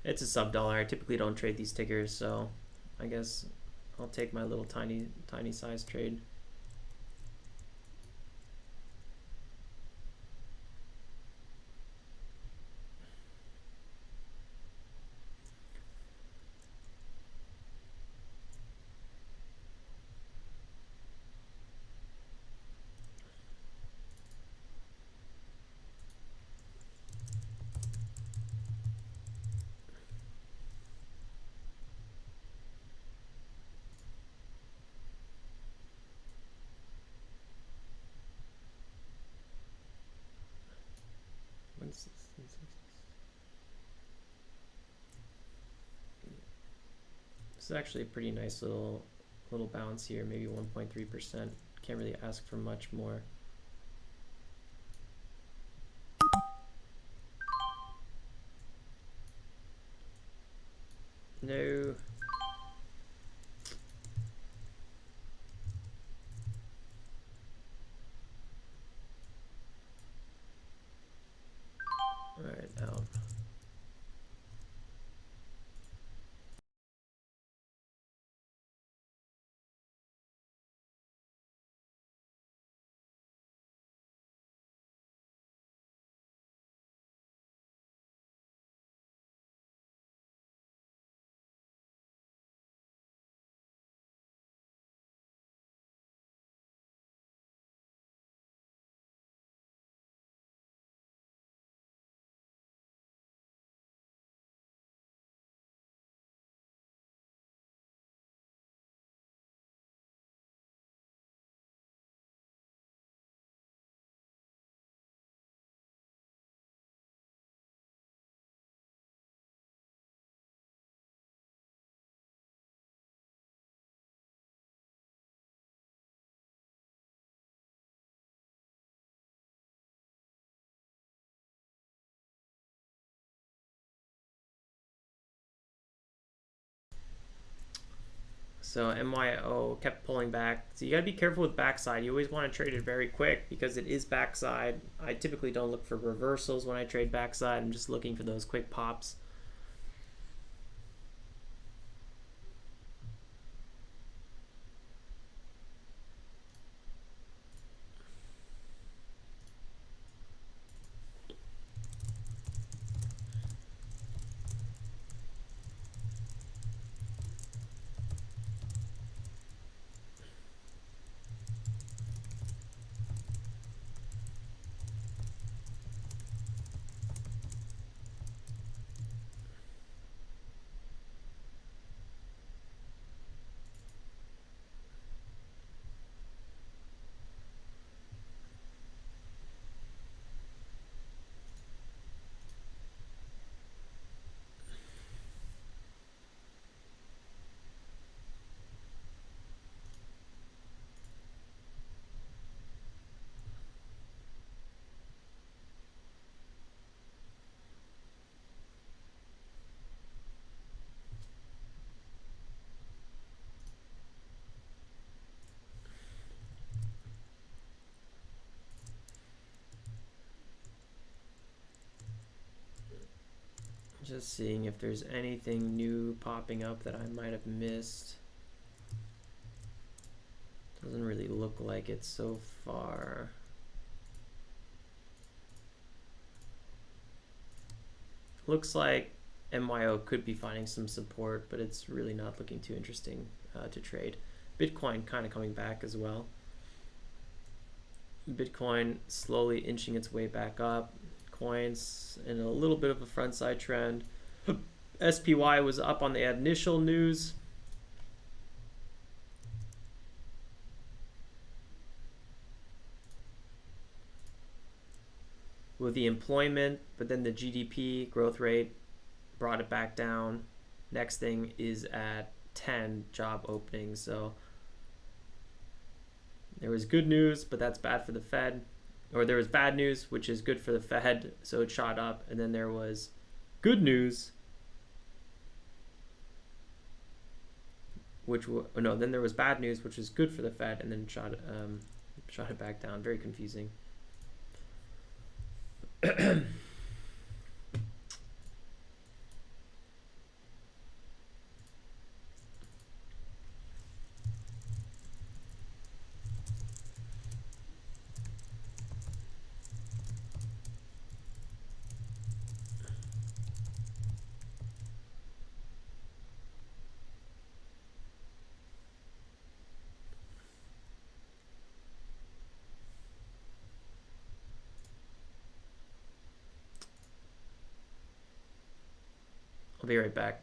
It's a sub-dollar. I typically don't trade these tickers, so I guess I'll take my little tiny size trade. This is actually a pretty nice little bounce here, maybe 1.3%. Can't really ask for much more. No. All right, out. So MYO kept pulling back. So you got to be careful with backside. You always want to trade it very quick because it is backside. I typically don't look for reversals when I trade backside. I'm just looking for those quick pops. Just seeing if there's anything new popping up that I might have missed. Doesn't really look like it so far. Looks like MYO could be finding some support, but it's really not looking too interesting to trade. Bitcoin kind of coming back as well. Bitcoin slowly inching its way back up. Coins in a little bit of a front side trend. SPY was up on the initial news. With the employment, but then the GDP growth rate brought it back down. Next thing is at 10 job openings. So there was good news, but that's bad for the Fed. Or there was bad news, which is good for the Fed, so it shot up. And then there was good news, then there was bad news, which is good for the Fed, and then shot it back down. Very confusing. I'll be right back.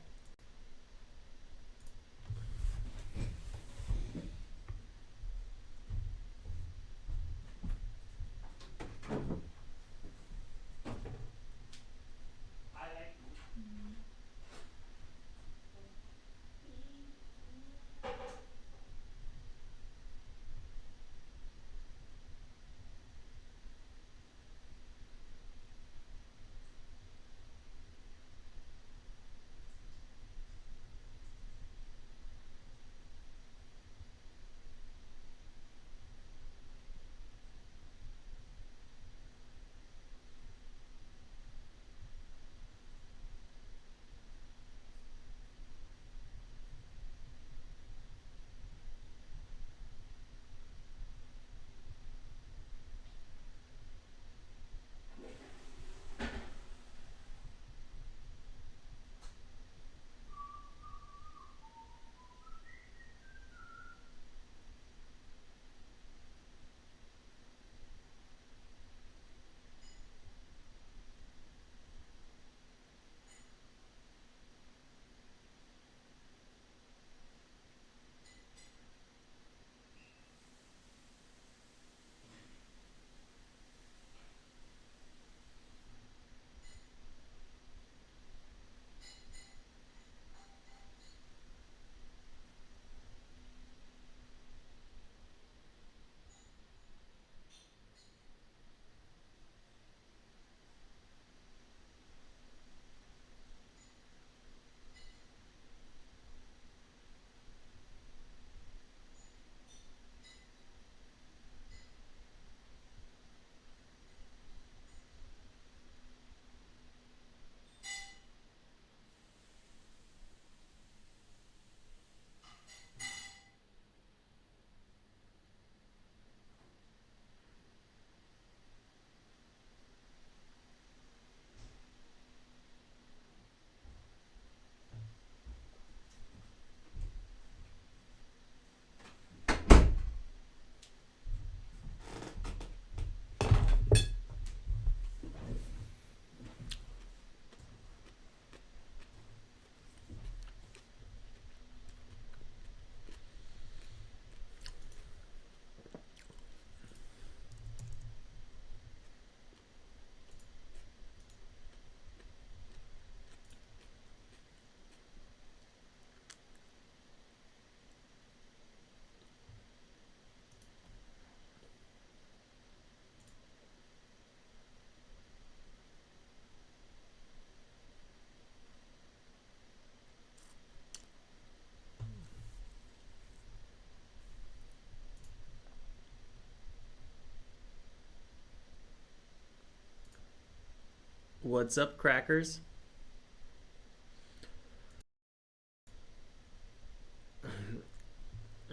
What's up, crackers?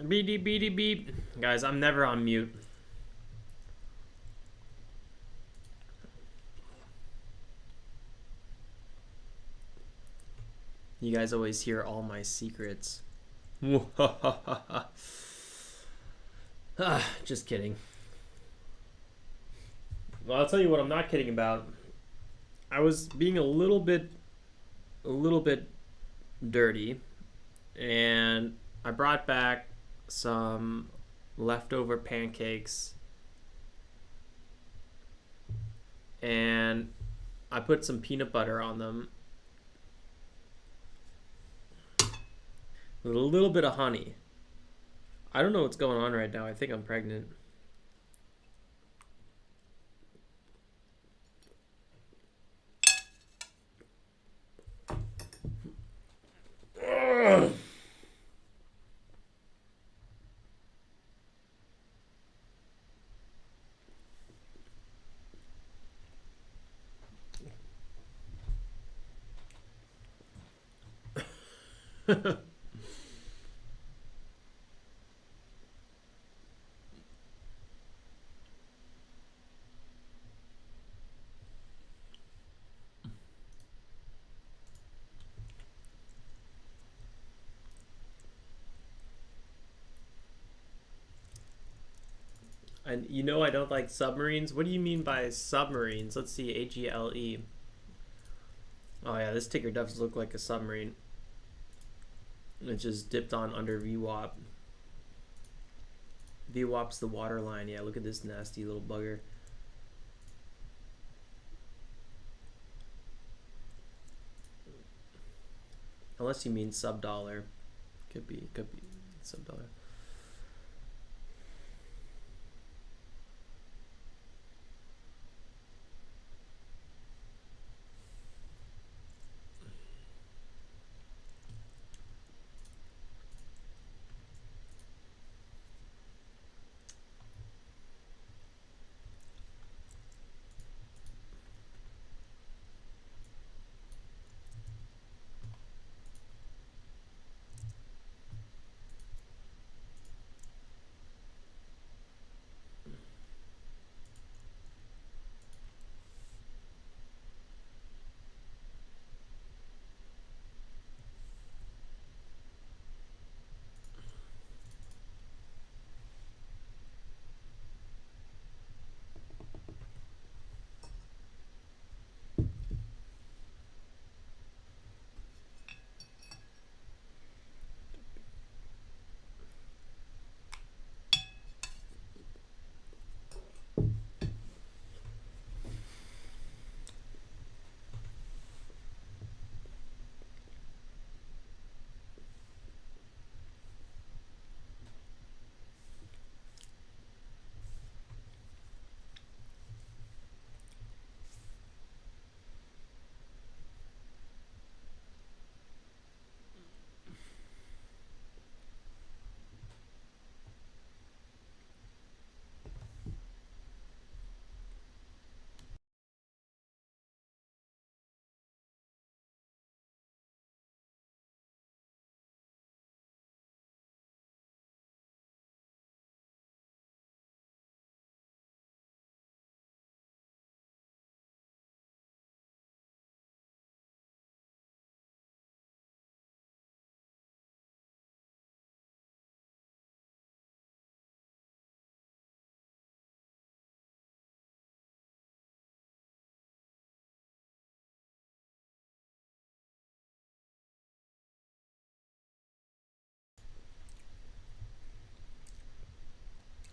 Beep, beep, beep. Guys, I'm never on mute. You guys always hear all my secrets. Just kidding. Well, I'll tell you what I'm not kidding about. I was being a little bit dirty, and I brought back some leftover pancakes, and I put some peanut butter on them with a little bit of honey. I don't know what's going on right now. I think I'm pregnant. And you know I don't like submarines. What do you mean by submarines? Let's see, AGLE. Oh yeah, this ticker does look like a submarine. It just dipped on under VWAP. VWAP's the water line. Yeah, look at this nasty little bugger. Unless you mean sub dollar. Could be sub dollar.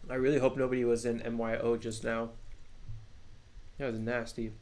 I really hope nobody was in MYO just now. That was nasty.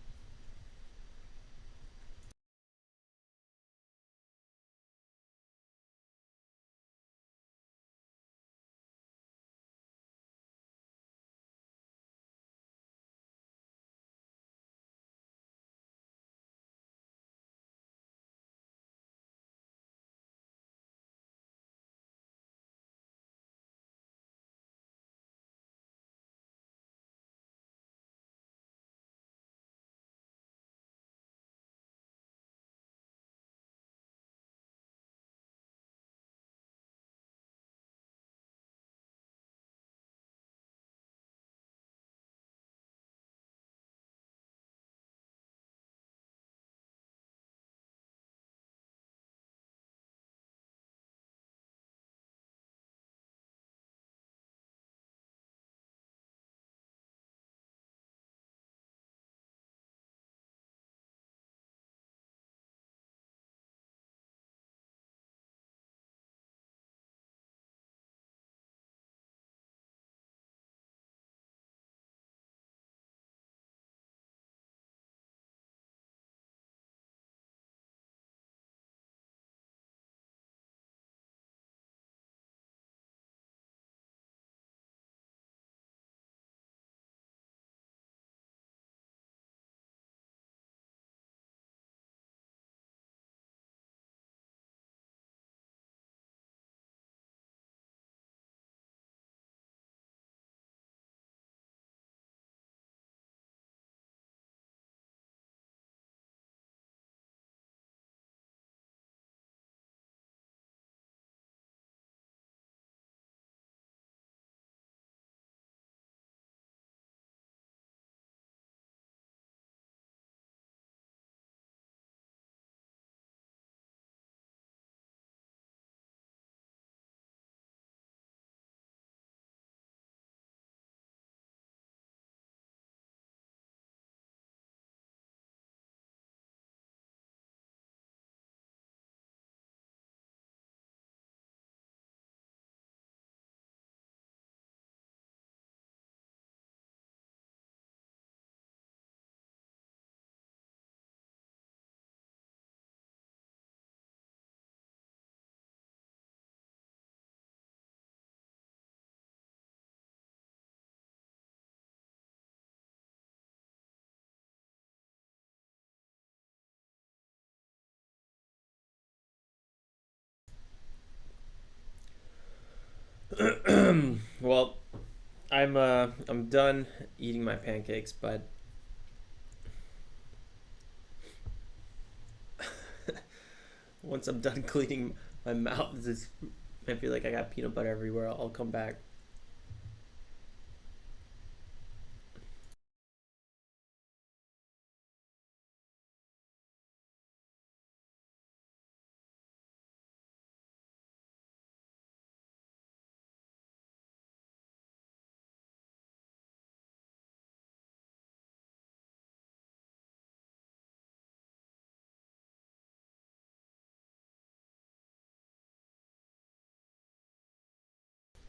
Well, I'm done eating my pancakes, but once I'm done cleaning my mouth, I feel like I got peanut butter everywhere. I'll come back.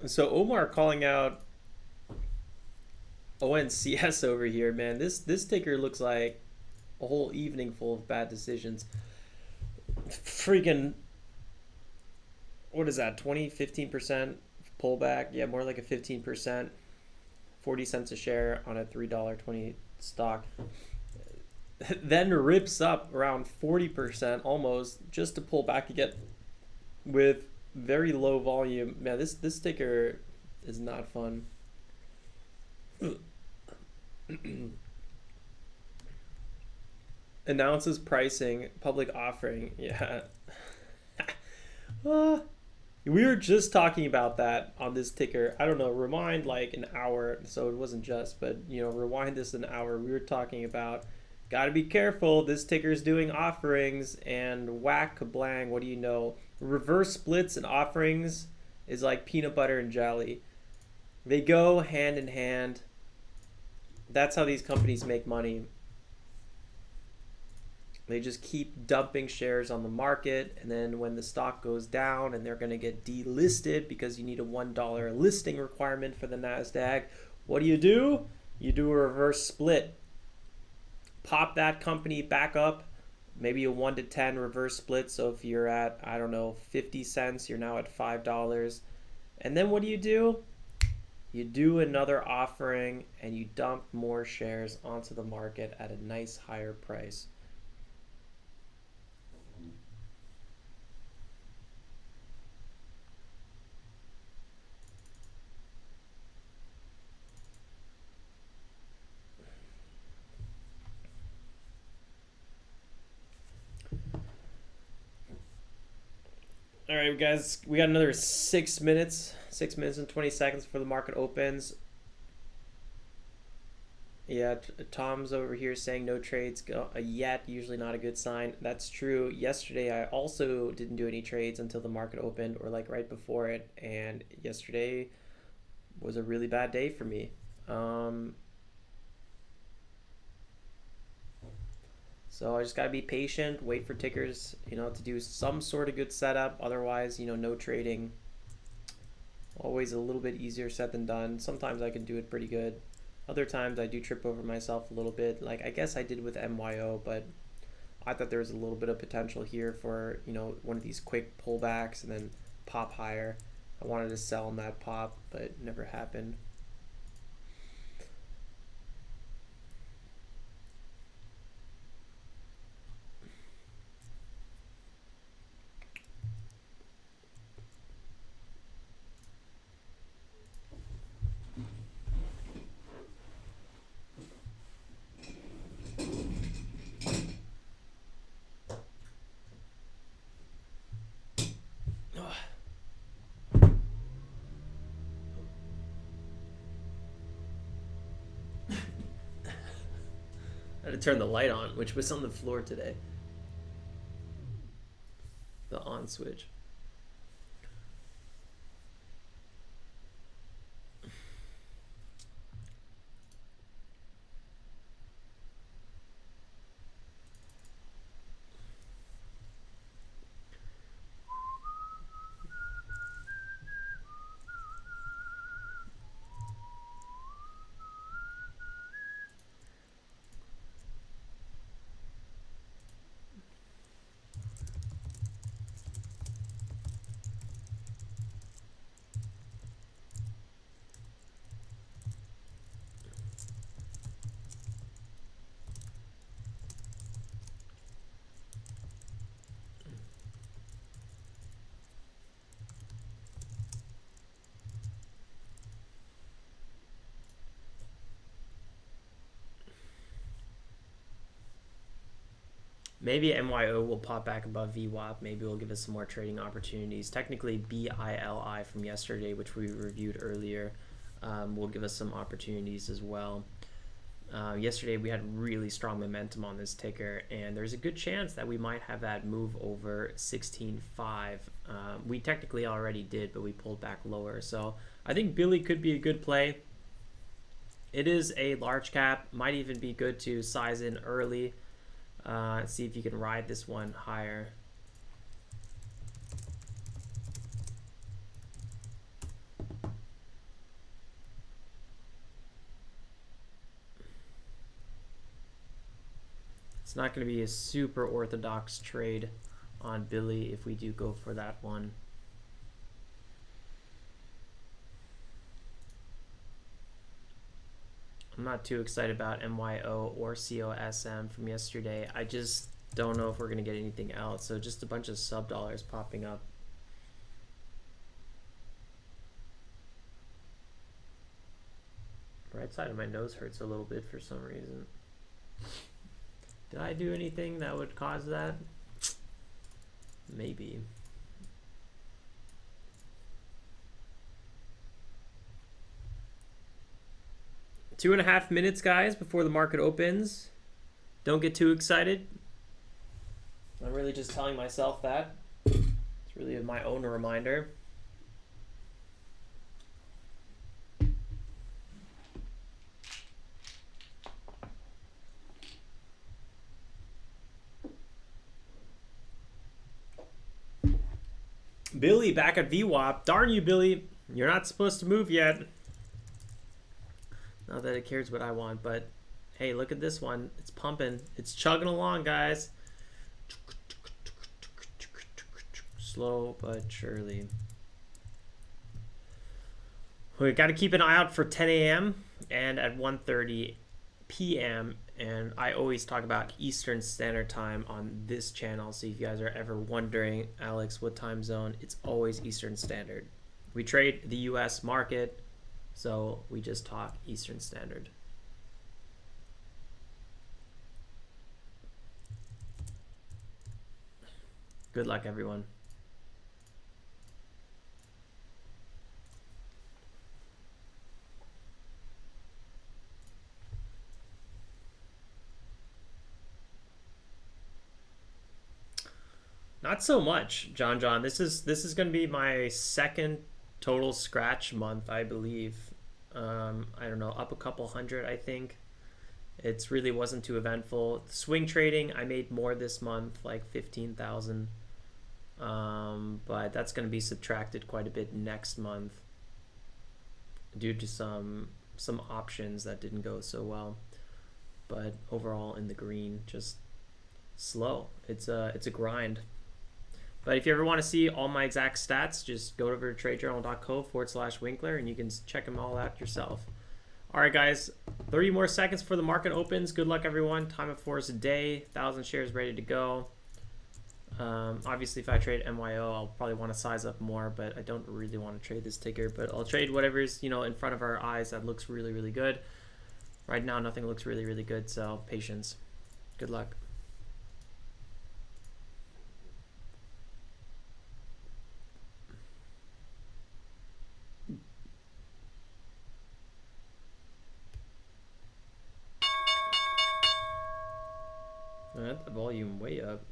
So Omar calling out ONCS over here, man. This ticker looks like a whole evening full of bad decisions. Freaking, what is that? 20, 15% pullback? Yeah, more like a 15%. 40 cents a share on a $3.20 stock. Then rips up around 40% almost just to pull back again with very low volume. Man, this ticker is not fun. Announces pricing, public offering. Yeah. uh, we were just talking about that on this ticker. I don't know, rewind like an hour. So it wasn't just, but rewind this an hour. We were talking about gotta be careful. This ticker's doing offerings and whack kablang. What do you know? Reverse splits and offerings is like peanut butter and jelly. They go hand in hand. That's how these companies make money. They just keep dumping shares on the market, and then when the stock goes down and they're going to get delisted because you need a $1 listing requirement for the NASDAQ, what do? You do a reverse split. Pop that company back up, maybe a 1 to 10 reverse split. So if you're at, I don't know, 50 cents, you're now at $5. And then what do? You do another offering and you dump more shares onto the market at a nice higher price. All right, guys, we got another 6 minutes. 6 minutes and 20 seconds before the market opens. Yeah, Tom's over here saying no trades yet. Usually not a good sign. That's true. Yesterday, I also didn't do any trades until the market opened or like right before it. And yesterday was a really bad day for me. So I just gotta be patient, wait for tickers, to do some sort of good setup. Otherwise, no trading. Always a little bit easier said than done. Sometimes I can do it pretty good. Other times I do trip over myself a little bit. Like I guess I did with MYO, but I thought there was a little bit of potential here for, one of these quick pullbacks and then pop higher. I wanted to sell on that pop, but it never happened. I had to turn the light on, which was on the floor today. The on switch. Maybe MYO will pop back above VWAP. Maybe it'll give us some more trading opportunities. Technically, BILI from yesterday, which we reviewed earlier, will give us some opportunities as well. Yesterday, we had really strong momentum on this ticker, and there's a good chance that we might have that move over 16.5. We technically already did, but we pulled back lower. So I think Bili could be a good play. It is a large cap. Might even be good to size in early. See if you can ride this one higher. It's not going to be a super orthodox trade on Bili if we do go for that one. I'm not too excited about MYO or COSM from yesterday. I just don't know if we're going to get anything else. So just a bunch of sub dollars popping up. Right side of my nose hurts a little bit for some reason. Did I do anything that would cause that? Maybe. Two and a half minutes, guys, before the market opens. Don't get too excited. I'm really just telling myself that. It's really my own reminder. Bili back at VWAP. Darn you, Bili. You're not supposed to move yet. Not that it cares what I want, but hey, look at this one. It's pumping. It's chugging along, guys. Slow but surely. We got to keep an eye out for 10 a.m. and at 1:30 p.m. And I always talk about Eastern Standard Time on this channel. So if you guys are ever wondering, Alex, what time zone? It's always Eastern Standard. We trade the U.S. market, so we just talk Eastern Standard. Good luck, everyone. Not so much, John. This is going to be my second total scratch month, I believe. I don't know, up a couple hundred, I think. It really wasn't too eventful. Swing trading, I made more this month, like 15,000. But that's going to be subtracted quite a bit next month due to some options that didn't go so well. But overall in the green, just slow. It's a grind. But if you ever want to see all my exact stats, just go over to tradejournal.co/Winkler and you can check them all out yourself. All right, guys, 30 more seconds before the market opens. Good luck, everyone. Time of 4 is a day. 1,000 shares ready to go. Obviously, if I trade MYO, I'll probably want to size up more, but I don't really want to trade this ticker. But I'll trade whatever's in front of our eyes that looks really, really good. Right now, nothing looks really, really good, so patience. Good luck. The volume way up.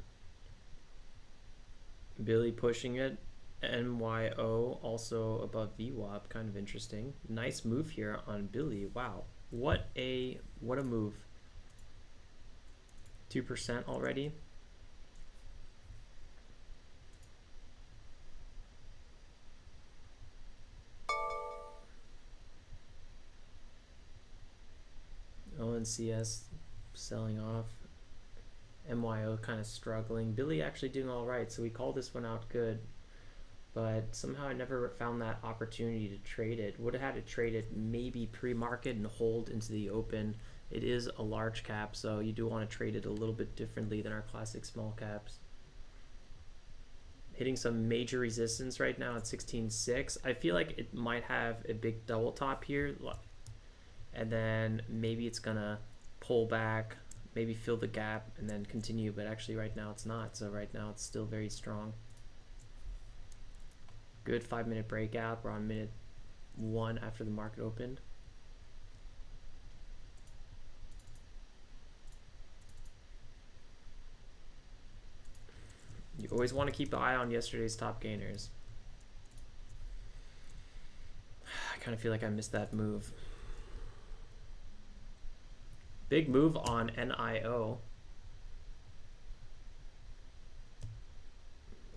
Bili pushing it. MYO also above VWAP. Kind of interesting. Nice move here on Bili. Wow. What a move. 2% already. ONCS selling off. MYO kind of struggling. Bili actually doing all right, so we called this one out good. But somehow I never found that opportunity to trade it. Would have had to trade it maybe pre-market and hold into the open. It is a large cap, so you do want to trade it a little bit differently than our classic small caps. Hitting some major resistance right now at 16.6. I feel like it might have a big double top here. And then maybe it's going to pull back maybe fill the gap and then continue, but actually right now it's not. So right now it's still very strong. Good 5-minute breakout. We're on minute 1 after the market opened. You always want to keep an eye on yesterday's top gainers. I kind of feel like I missed that move. Big move on NIO.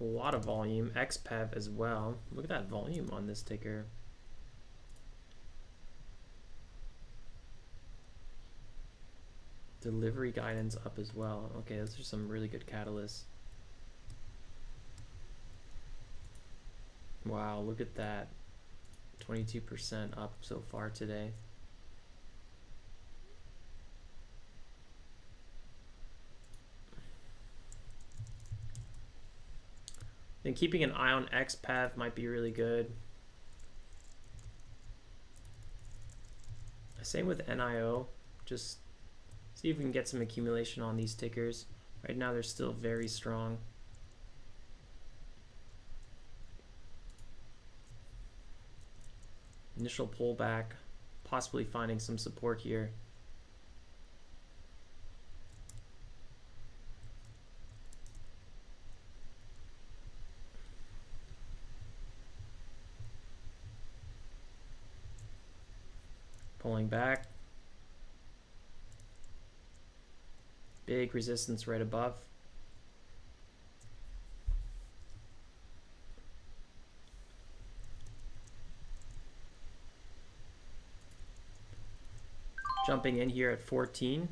A lot of volume. Xpev as well. Look at that volume on this ticker. Delivery guidance up as well. Okay, those are some really good catalysts. Wow, look at that. 22% up so far today. Then keeping an eye on Xpev might be really good. Same with NIO. Just see if we can get some accumulation on these tickers. Right now they're still very strong. Initial pullback, possibly finding some support here. Pulling back. Big resistance right above. Jumping in here at 14.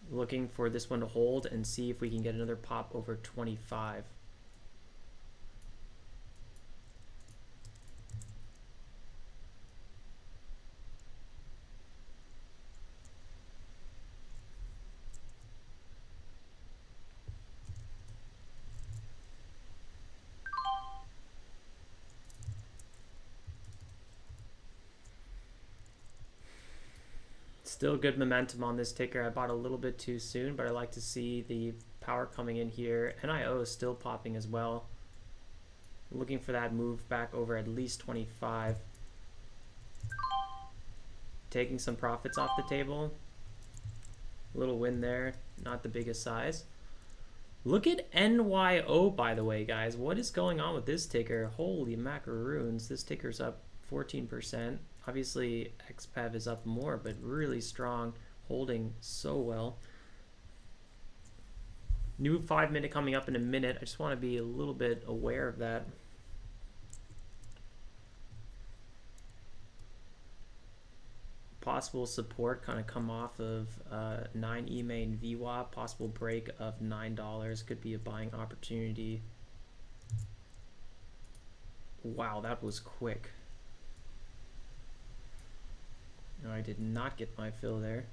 Looking for this one to hold and see if we can get another pop over 25. Still good momentum on this ticker. I bought a little bit too soon, but I like to see the power coming in here. NIO is still popping as well. Looking for that move back over at least 25. Taking some profits off the table. A little win there, not the biggest size. Look at NYO, by the way, guys. What is going on with this ticker? Holy macaroons. This ticker's up 14%. Obviously, Xpev is up more, but really strong, holding so well. New 5-minute coming up in a minute. I just want to be a little bit aware of that. Possible support kind of come off of 9 EMA and VWAP. Possible break of $9 could be a buying opportunity. Wow, that was quick. No, I did not get my fill there.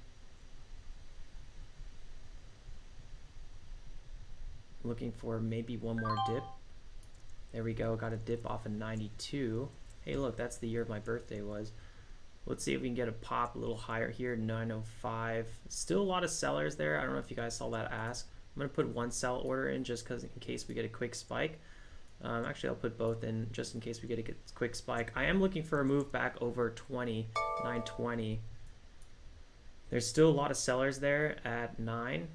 Looking for maybe one more dip. There we go, got a dip off of 92. Hey look, that's the year of my birthday was. Let's see if we can get a pop a little higher here, 905. Still a lot of sellers there. I don't know if you guys saw that ask. I'm gonna put one sell order in just because in case we get a quick spike. Actually, I'll put both in just in case we get a quick spike. I am looking for a move back over 20, 920. There's still a lot of sellers there at 9.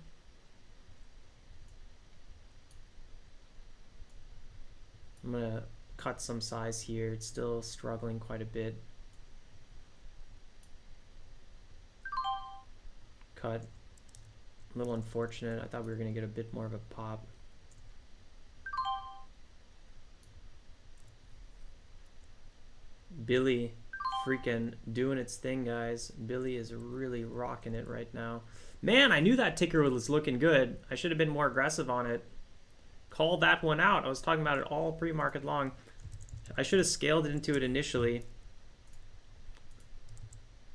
I'm gonna cut some size here. It's still struggling quite a bit. Cut. A little unfortunate. I thought we were gonna get a bit more of a pop. Bili freaking doing its thing, guys. Bili is really rocking it right now. Man, I knew that ticker was looking good. I should have been more aggressive on it. Called that one out. I was talking about it all pre-market long. I should have scaled into it initially.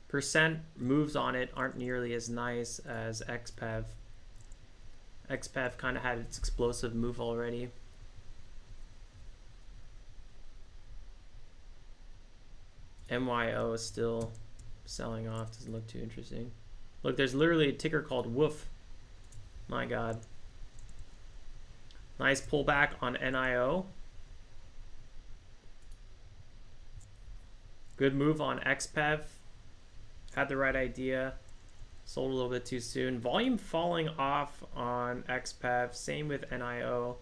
Percent moves on it aren't nearly as nice as Xpev. Xpev kind of had its explosive move already. MYO is still selling off, doesn't look too interesting. Look, there's literally a ticker called Woof. My God. Nice pullback on NIO. Good move on Xpev. Had the right idea. Sold a little bit too soon. Volume falling off on Xpev. Same with NIO.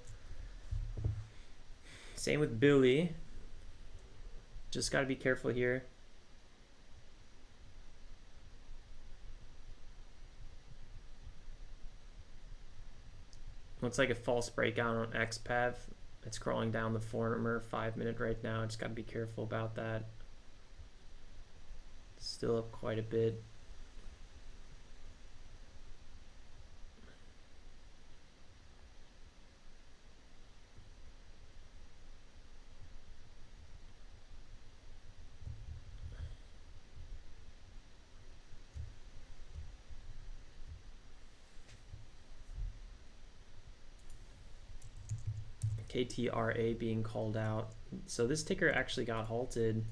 Same with Bili. Just got to be careful here. Looks like a false breakout on Xpev. It's crawling down the former 5-minute right now. Just got to be careful about that. Still up quite a bit. KTRA being called out. So this ticker actually got halted,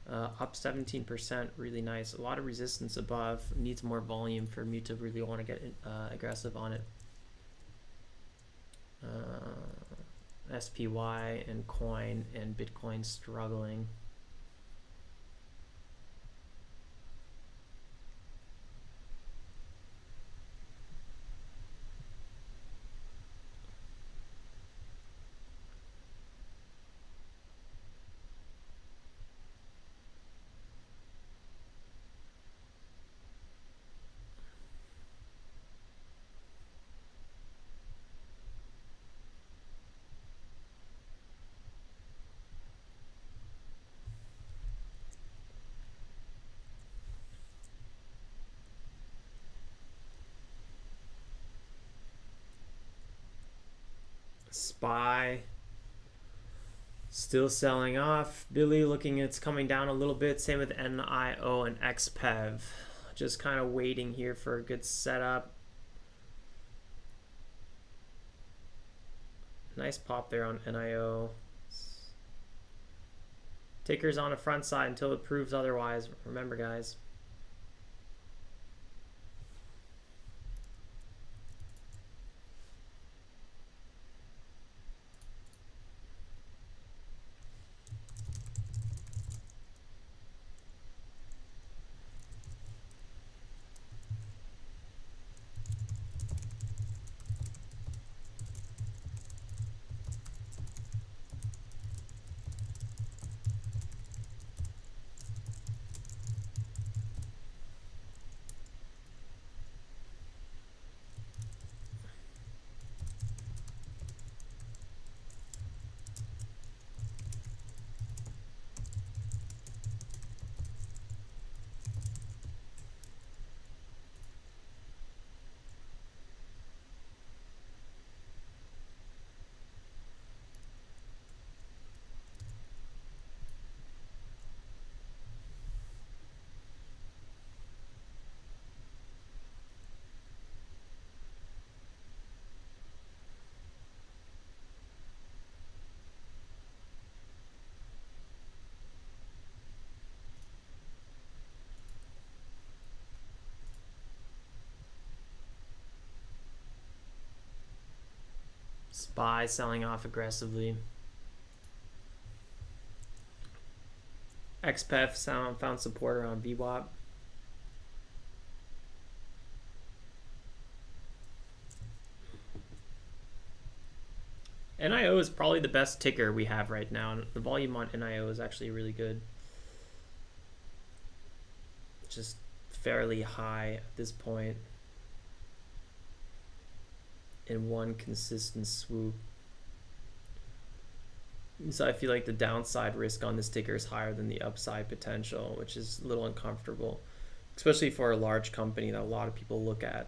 up 17%, really nice. A lot of resistance above, needs more volume for me to really want to get aggressive on it. SPY and coin and Bitcoin struggling. SPY still selling off. Bili looking, it's coming down a little bit. Same with NIO and Xpev. Just kind of waiting here for a good setup. Nice pop there on NIO. Ticker's on the front side until it proves otherwise. Remember, guys. SPY selling off aggressively. Xpev found support around VWAP. NIO is probably the best ticker we have right now. The volume on NIO is actually really good. Just fairly high at this point in one consistent swoop. So I feel like the downside risk on this ticker is higher than the upside potential, which is a little uncomfortable, especially for a large company that a lot of people look at.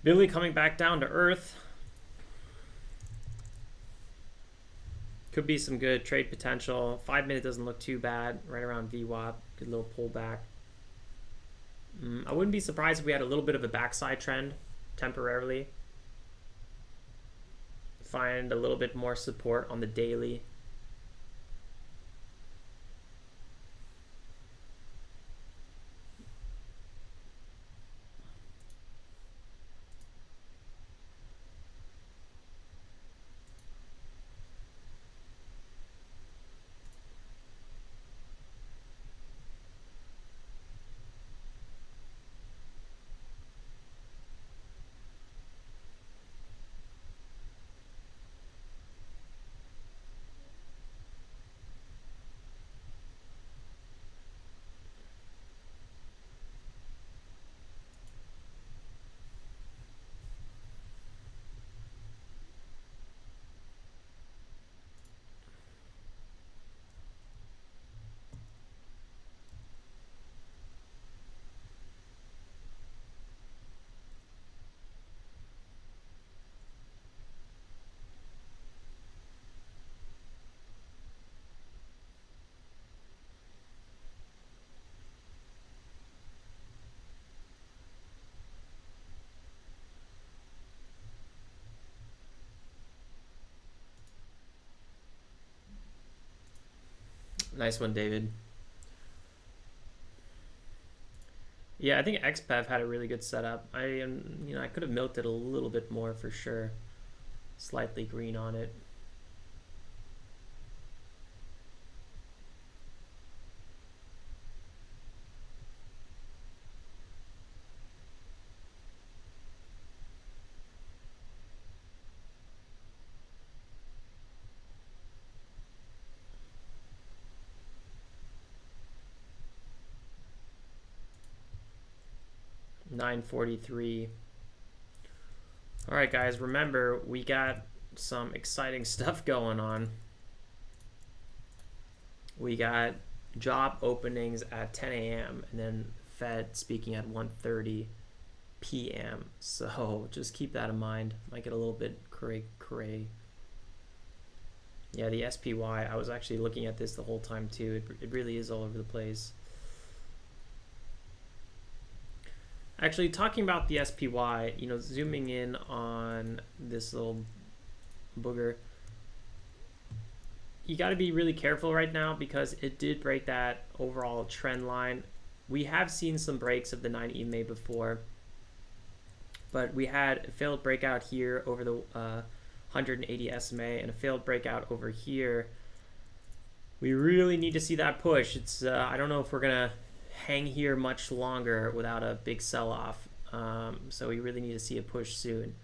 Bili coming back down to earth. Could be some good trade potential. 5 minute doesn't look too bad. Right around VWAP. Good little pullback. I wouldn't be surprised if we had a little bit of a backside trend temporarily. Find a little bit more support on the daily. Nice one, David. Yeah, I think Xpev had a really good setup. I could have milked it a little bit more for sure. Slightly green on it. $9.43. All right, guys, remember we got some exciting stuff going on. We got job openings at 10 a.m. and then Fed speaking at 1:30 p.m. So just keep that in mind. Might get a little bit cray. Yeah, the SPY, I was actually looking at this the whole time too. It really is all over the place. Actually, talking about the SPY, zooming in on this little booger, you got to be really careful right now because it did break that overall trend line. We have seen some breaks of the 9 EMA before, but we had a failed breakout here over the 180 SMA and a failed breakout over here. We really need to see that push. It's I don't know if we're gonna hang here much longer without a big sell-off, so we really need to see a push soon.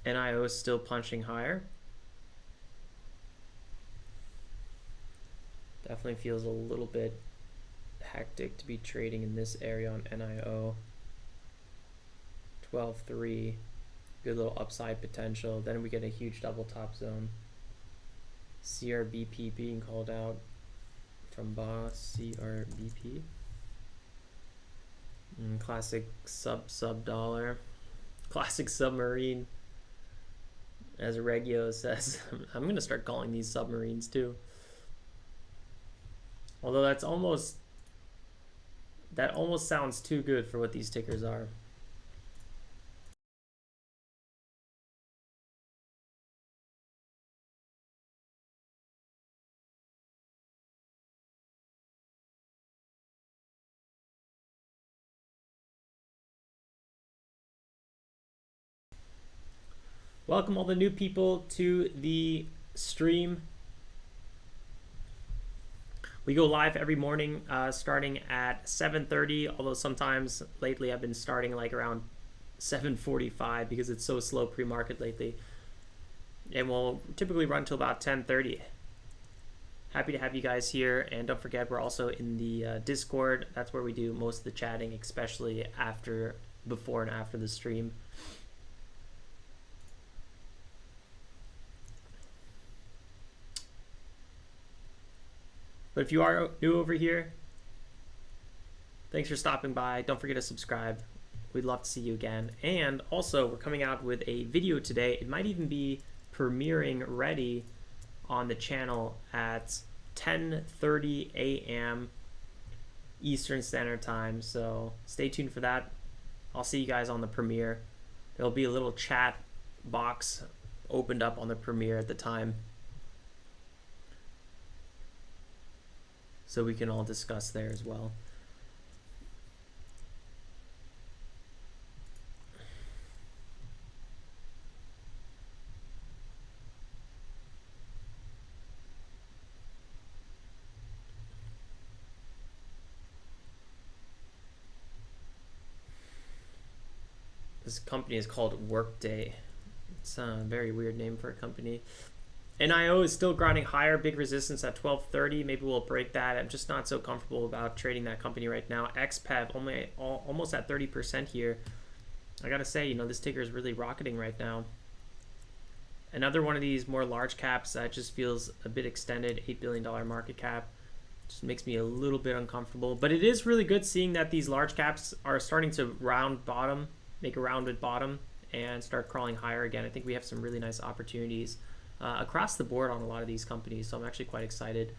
NIO is still punching higher. Definitely feels a little bit hectic to be trading in this area on NIO. 12.3, good little upside potential. Then we get a huge double top zone. CRBP being called out from boss. CRBP. Classic sub dollar. Classic submarine, as Regio says. I'm gonna start calling these submarines too. Although that almost sounds too good for what these tickers are. Welcome all the new people to the stream. We go live every morning starting at 7:30, although sometimes lately I've been starting like around 7:45 because it's so slow pre-market lately. And we'll typically run till about 10:30. Happy to have you guys here, and don't forget we're also in the Discord. That's where we do most of the chatting, especially before and after the stream. But if you are new over here, Thanks for stopping by. Don't forget to subscribe. We'd love to see you again. And also, we're coming out with a video today. It might even be premiering ready on the channel at 10:30 a.m. Eastern Standard Time. So stay tuned for that. I'll see you guys on the premiere. There'll be a little chat box opened up on the premiere at the time, so we can all discuss there as well. This company is called Workday. It's a very weird name for a company. NIO is still grinding higher, big resistance at 1230. Maybe we'll break that. I'm just not so comfortable about trading that company right now. Xpev almost at 30% here. I gotta say, this ticker is really rocketing right now. Another one of these more large caps that just feels a bit extended, $8 billion market cap. Just makes me a little bit uncomfortable. But it is really good seeing that these large caps are starting to make a rounded bottom and start crawling higher again. I think we have some really nice opportunities across the board on a lot of these companies, so I'm actually quite excited.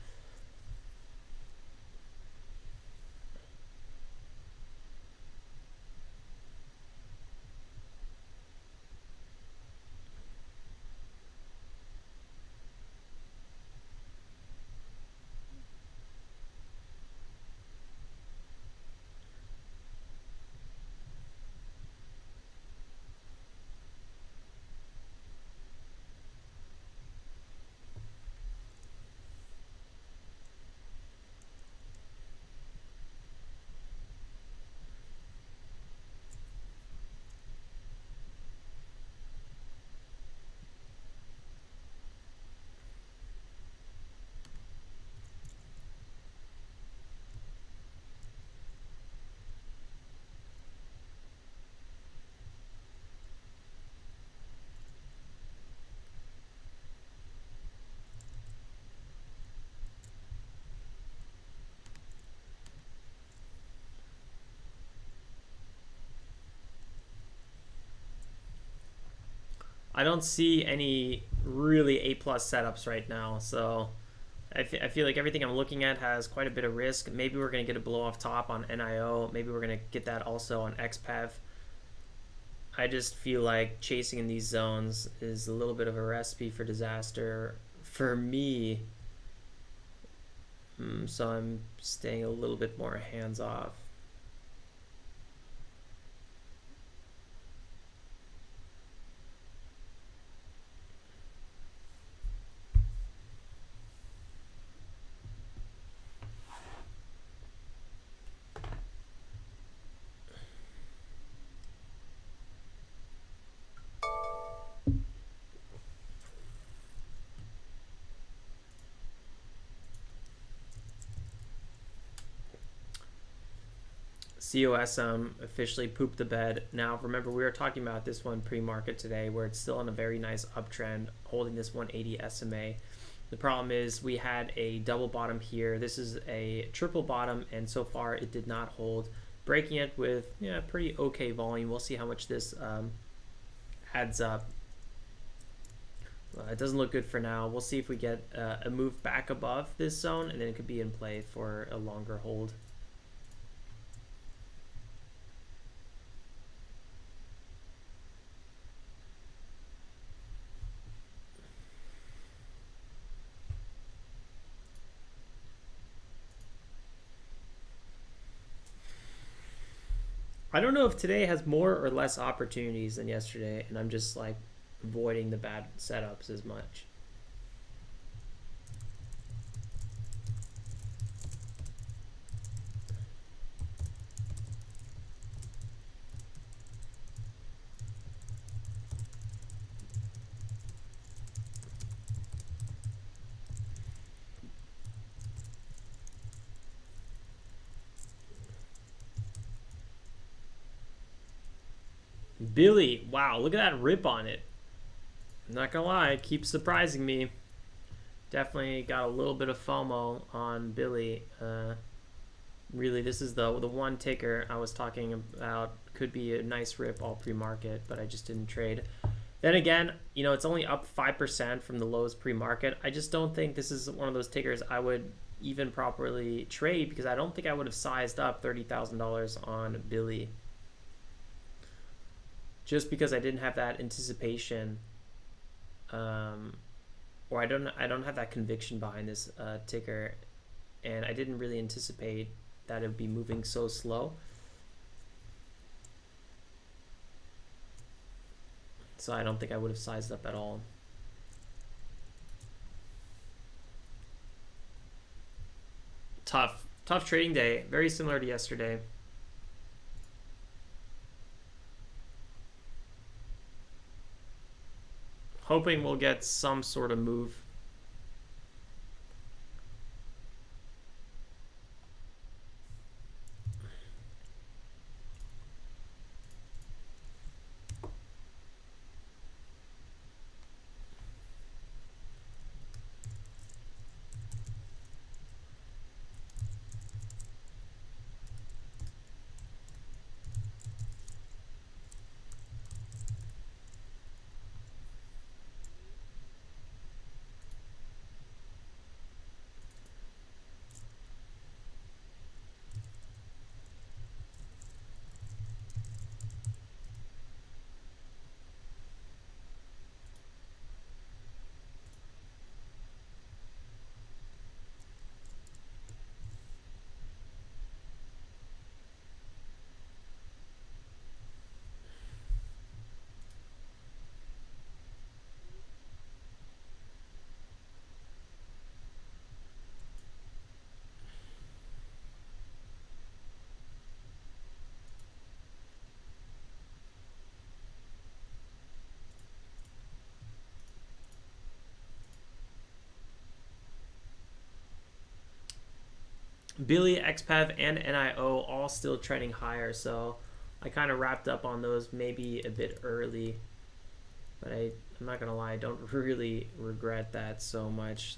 I don't see any really A+ setups right now, so I feel like everything I'm looking at has quite a bit of risk. Maybe we're going to get a blow off top on NIO. Maybe we're going to get that also on Xpev. I just feel like chasing in these zones is a little bit of a recipe for disaster for me. So I'm staying a little bit more hands off. COSM officially pooped the bed. Now, remember, we were talking about this one pre-market today, where it's still on a very nice uptrend, holding this 180 SMA. The problem is we had a double bottom here. This is a triple bottom, and so far it did not hold, breaking it with pretty okay volume. We'll see how much this adds up. It doesn't look good for now. We'll see if we get a move back above this zone, and then it could be in play for a longer hold. I don't know if today has more or less opportunities than yesterday, and I'm just like avoiding the bad setups as much. Bili, wow, look at that rip on it. I'm not gonna lie, it keeps surprising me. Definitely got a little bit of FOMO on Bili. Really, this is the one ticker I was talking about. Could be a nice rip all pre-market, but I just didn't trade. Then again, you know, it's only up 5% from the lows pre-market. I just don't think this is one of those tickers I would even properly trade, because I don't think I would have sized up $30,000 on Bili, just because I didn't have that anticipation, or I don't have that conviction behind this ticker, and I didn't really anticipate that it would be moving so slow. So I don't think I would have sized up at all. Tough trading day, very similar to yesterday. Hoping we'll get some sort of move. Bili, Xpev, and NIO all still trending higher, so I kind of wrapped up on those maybe a bit early, but I'm not gonna lie, I don't really regret that so much.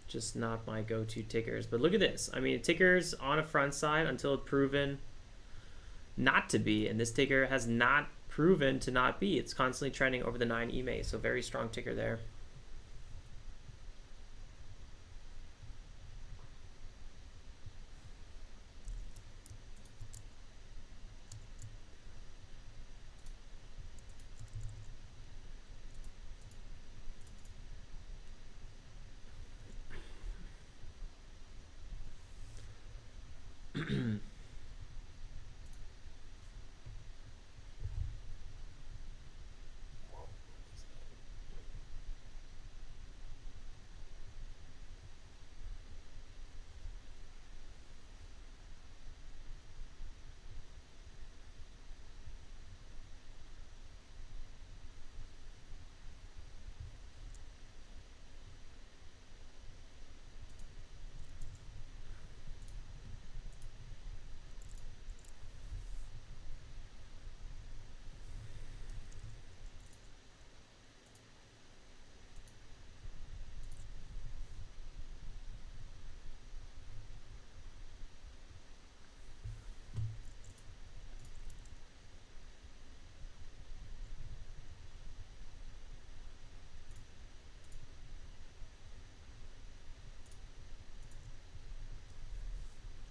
Just not my go-to tickers. But look at this. I mean, tickers on a front side until it's proven not to be, and this ticker has not proven to not be. It's constantly trending over the 9 EMA, so very strong ticker there.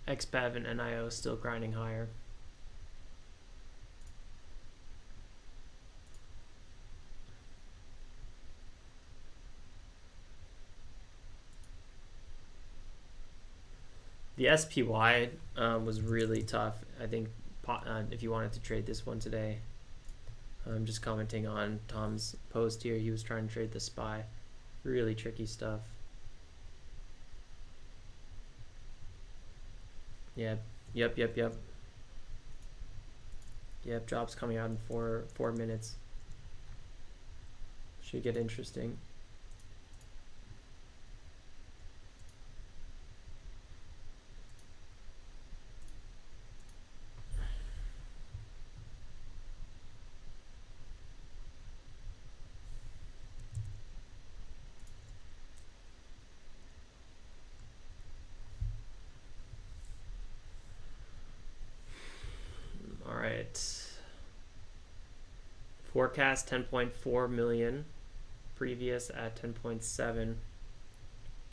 Xpev and NIO still grinding higher. The SPY was really tough. I think if you wanted to trade this one today, I'm just commenting on Tom's post here. He was trying to trade the SPY. Really tricky stuff. Yep. Yep, jobs coming out in four minutes. Should get interesting. Forecast 10.4 million, previous at 10.7.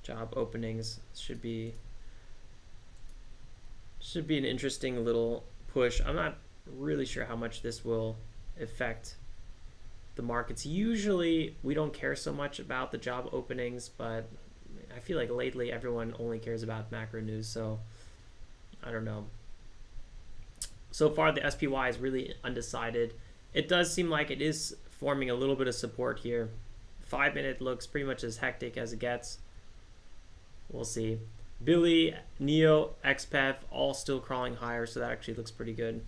Job openings should be an interesting little push. I'm not really sure how much this will affect the markets. Usually we don't care so much about the job openings, but I feel like lately everyone only cares about macro news, so I don't know. So far the SPY is really undecided. It does seem like it is forming a little bit of support here. 5 minute looks pretty much as hectic as it gets. We'll see. Bili, Neo, Xpev all still crawling higher, so that actually looks pretty good.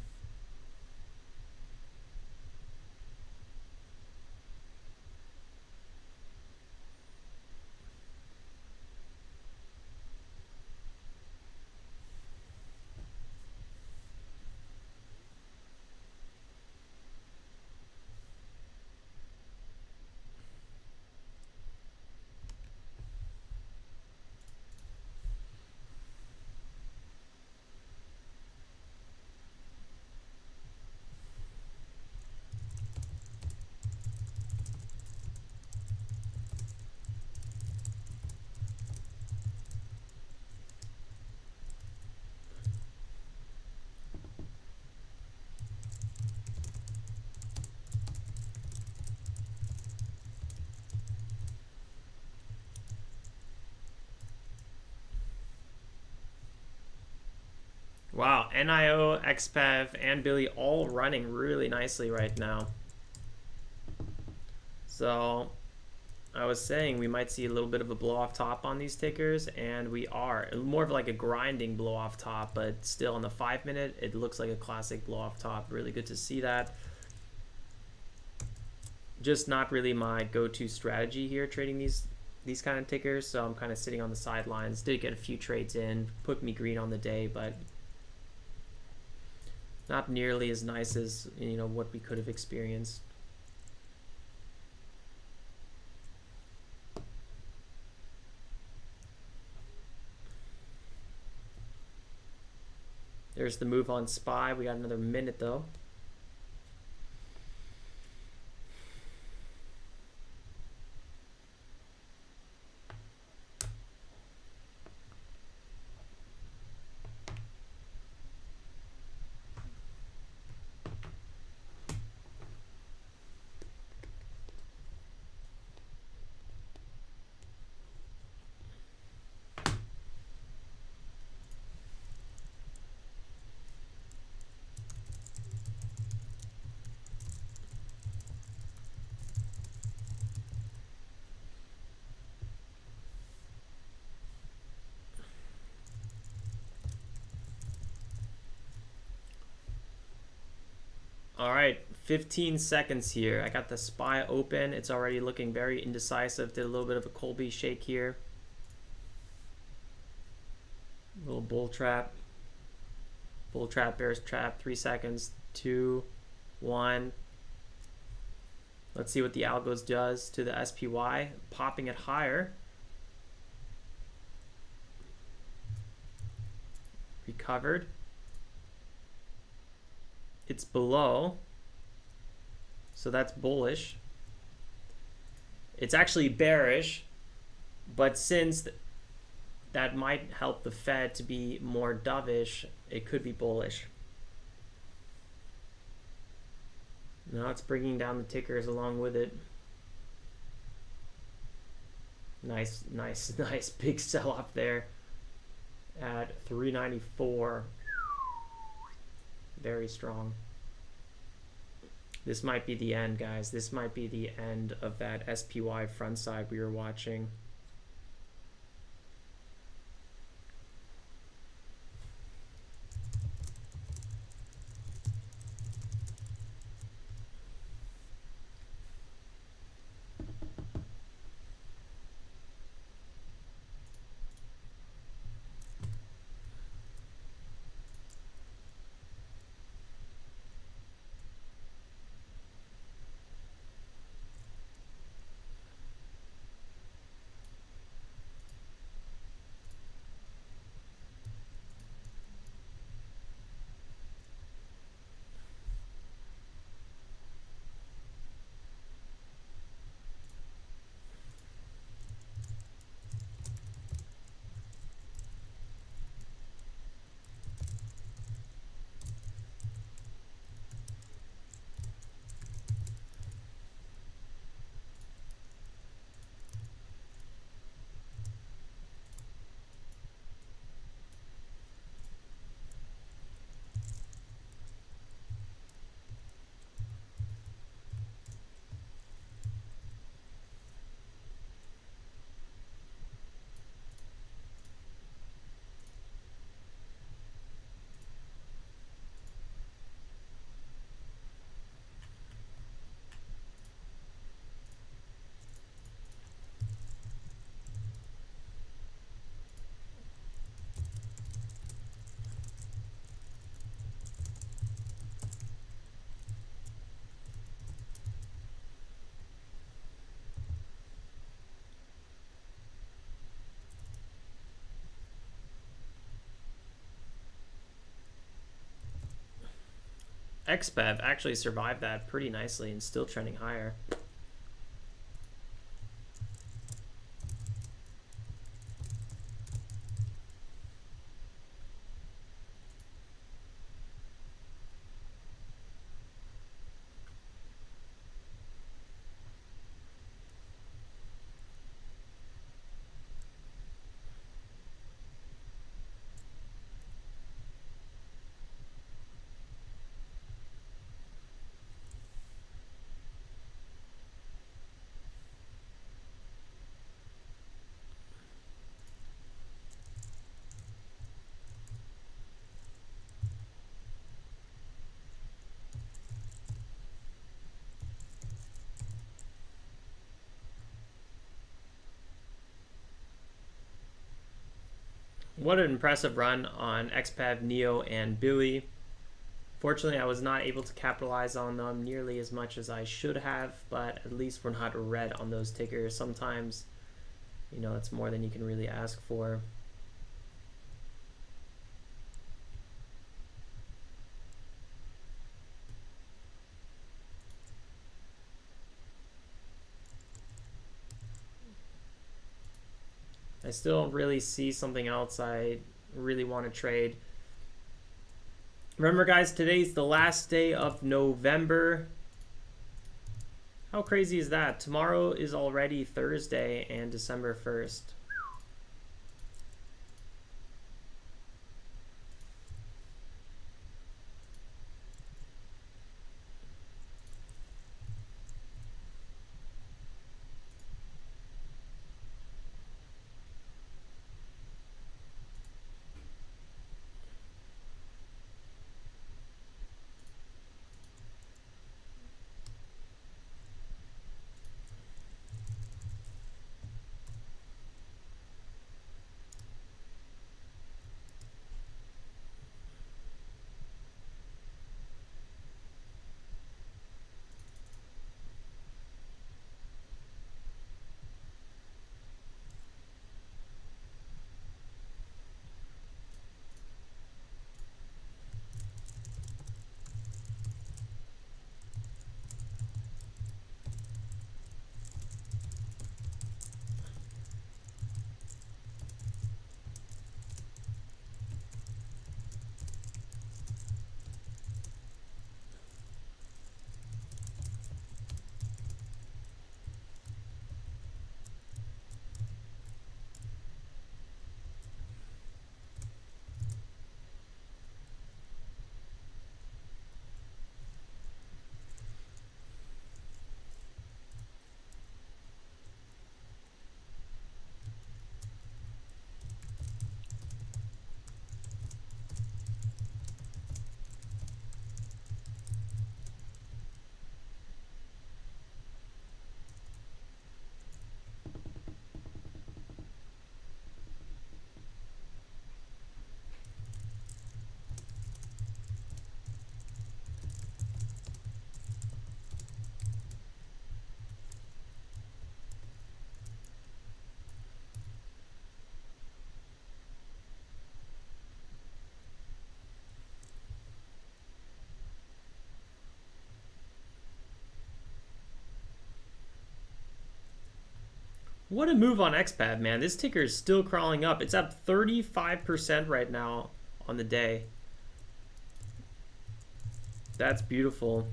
Wow, NIO, Xpev, and Bili all running really nicely right now. So I was saying we might see a little bit of a blow off top on these tickers, and we are. More of like a grinding blow off top, but still on the 5 minute, it looks like a classic blow off top. Really good to see that. Just not really my go-to strategy here trading these kind of tickers, so I'm kind of sitting on the sidelines. Did get a few trades in, put me green on the day, but not nearly as nice as, you know, what we could have experienced. There's the move on SPY. We got another minute though. All right, 15 seconds here. I got the SPY open. It's already looking very indecisive. Did a little bit of a Colby shake here. Little bull trap. Bull trap, bear's trap, 3 seconds, 2, 1. Let's see what the algos does to the SPY. Popping it higher. Recovered. It's below, so that's bullish. It's actually bearish, but since that might help the Fed to be more dovish, it could be bullish. Now it's bringing down the tickers along with it. Nice big sell off there at 394. Very strong. This might be the end, guys. This might be the end of that SPY front side we were watching. Xpev actually survived that pretty nicely and still trending higher. What an impressive run on Xpev, Neo, and Bili. Fortunately, I was not able to capitalize on them nearly as much as I should have, but at least we're not red on those tickers. Sometimes, you know, it's more than you can really ask for. I still don't really see something else I really want to trade. Remember, guys, today's the last day of November. How crazy is that? Tomorrow is already Thursday and December 1st. What a move on Xpev, man. This ticker is still crawling up. It's up 35% right now on the day. That's beautiful.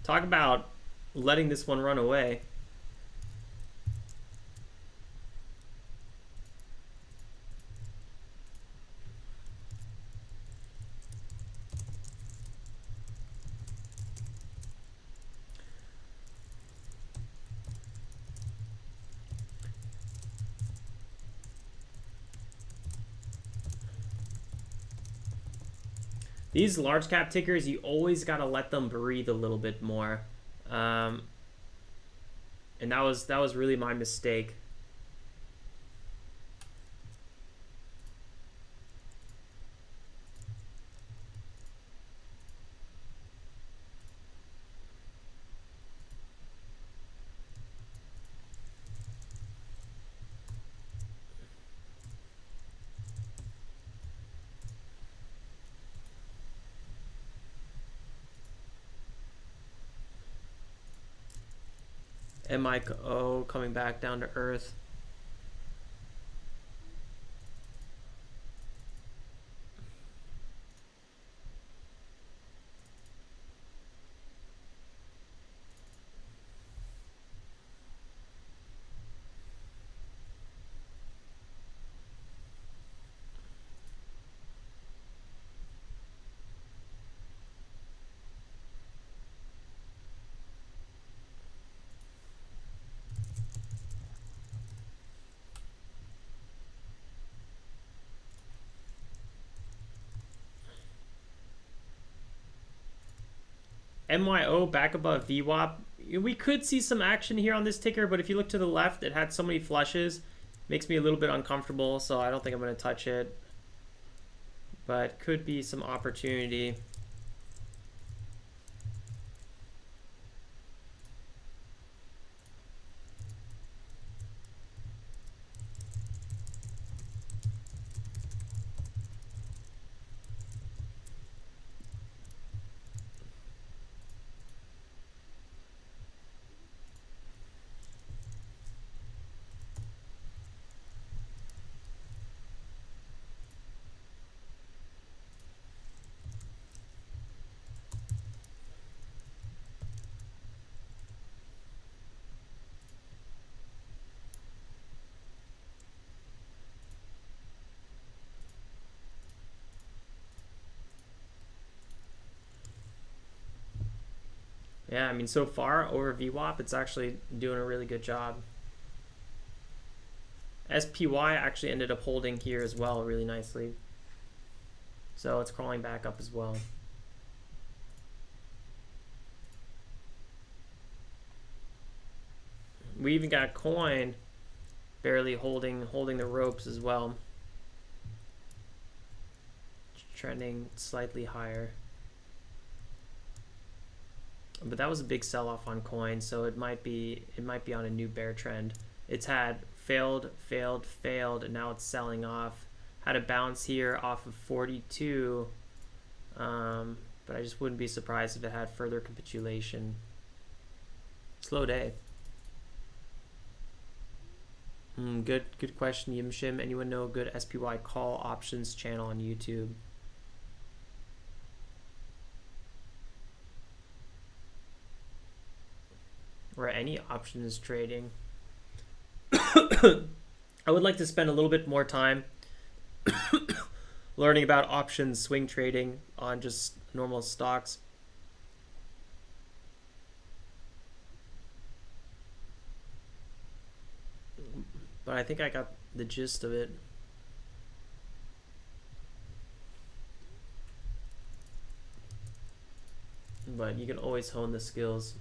Talk about letting this one run away. These large cap tickers, you always got to let them breathe a little bit more. And that was really my mistake. MIO coming back down to earth. MYO back above VWAP. We could see some action here on this ticker, but if you look to the left, it had so many flushes. Makes me a little bit uncomfortable, so I don't think I'm going to touch it. But could be some opportunity. Yeah, I mean, so far over VWAP, it's actually doing a really good job. SPY actually ended up holding here as well really nicely. So it's crawling back up as well. We even got coin barely holding the ropes as well. Trending slightly higher. But that was a big sell-off on coin, so it might be on a new bear trend. It's had failed, and now it's selling off. Had a bounce here off of 42, but I just wouldn't be surprised if it had further capitulation. Slow day. Good question, Yimshim. Anyone know a good SPY call options channel on YouTube? Or any options trading. I would like to spend a little bit more time learning about options swing trading on just normal stocks. But I think I got the gist of it. But you can always hone the skills.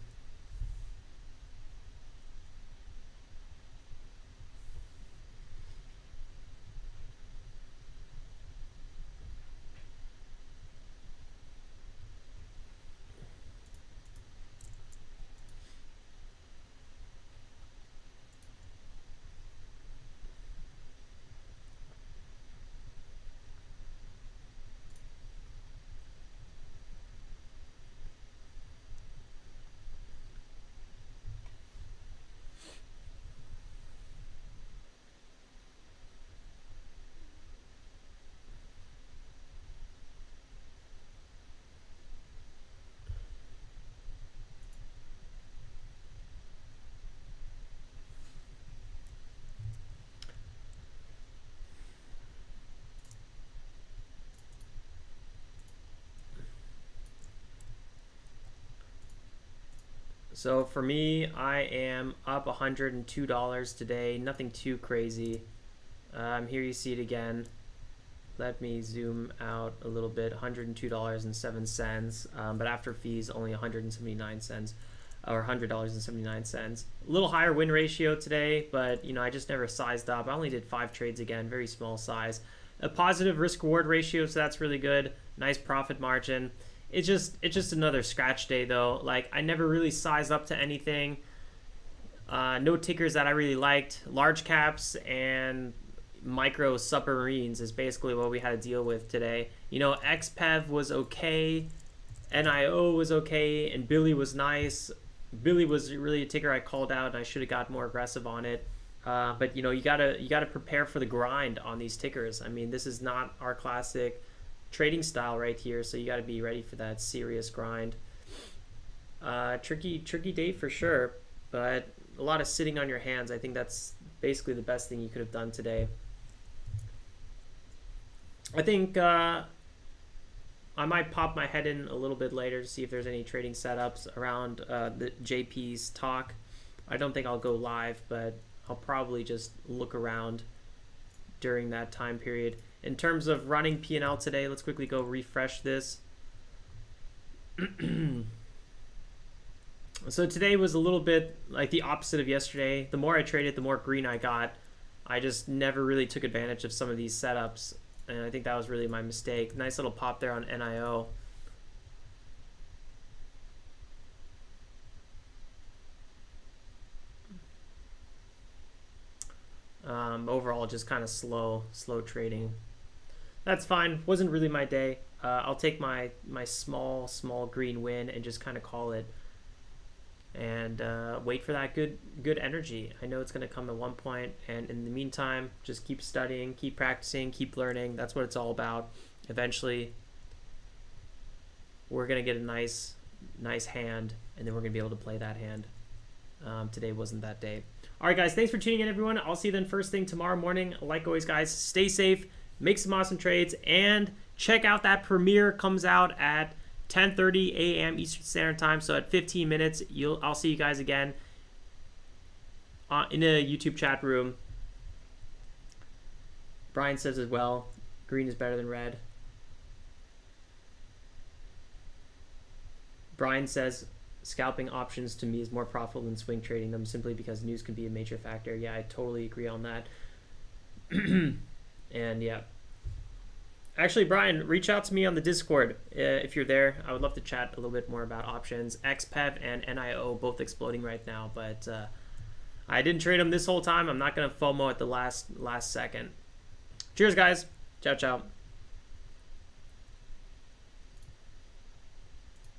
So for me, I am up $102 today. Nothing too crazy. Here you see it again. Let me zoom out a little bit. $102.07, but after fees, only 179 cents, or $100.79. A little higher win ratio today, but you know, I just never sized up. I only did 5 trades again, very small size. A positive risk-reward ratio, so that's really good. Nice profit margin. It's just another scratch day though. Like, I never really sized up to anything. No tickers that I really liked. Large caps and micro submarines is basically what we had to deal with today. You know, Xpev was okay, NIO was okay, and Bili was nice. Bili was really a ticker I called out, and I should have got more aggressive on it. But you know, you gotta prepare for the grind on these tickers. I mean, this is not our classic trading style right here, so you got to be ready for that serious grind. Tricky day for sure, but a lot of sitting on your hands. I think that's basically the best thing you could have done today. I think I might pop my head in a little bit later to see if there's any trading setups around the JP's talk. I don't think I'll go live, but I'll probably just look around during that time period. In terms of running P&L today, let's quickly go refresh this. So today was a little bit like the opposite of yesterday. The more I traded, the more green I got. I just never really took advantage of some of these setups, and I think that was really my mistake. Nice little pop there on NIO. Overall, just kind of slow trading. That's fine. Wasn't really my day. I'll take my small green win and just kind of call it, and wait for that good energy. I know it's going to come at one point, and in the meantime, just keep studying, keep practicing, keep learning. That's what it's all about. Eventually, we're going to get a nice hand, and then we're going to be able to play that hand. Today wasn't that day. All right, guys, thanks for tuning in, everyone. I'll see you then first thing tomorrow morning. Like always, guys, stay safe, make some awesome trades, and check out that premiere. Comes out at 10:30 a.m. Eastern Standard Time, so at 15 minutes, I'll see you guys again in a YouTube chat room. Brian says as well, green is better than red. Brian says, scalping options to me is more profitable than swing trading them simply because news can be a major factor. Yeah, I totally agree on that. And yeah. Actually, Brian, reach out to me on the Discord if you're there. I would love to chat a little bit more about options. Xpev and NIO both exploding right now, but I didn't trade them this whole time. I'm not going to FOMO at the last second. Cheers, guys. Ciao, ciao.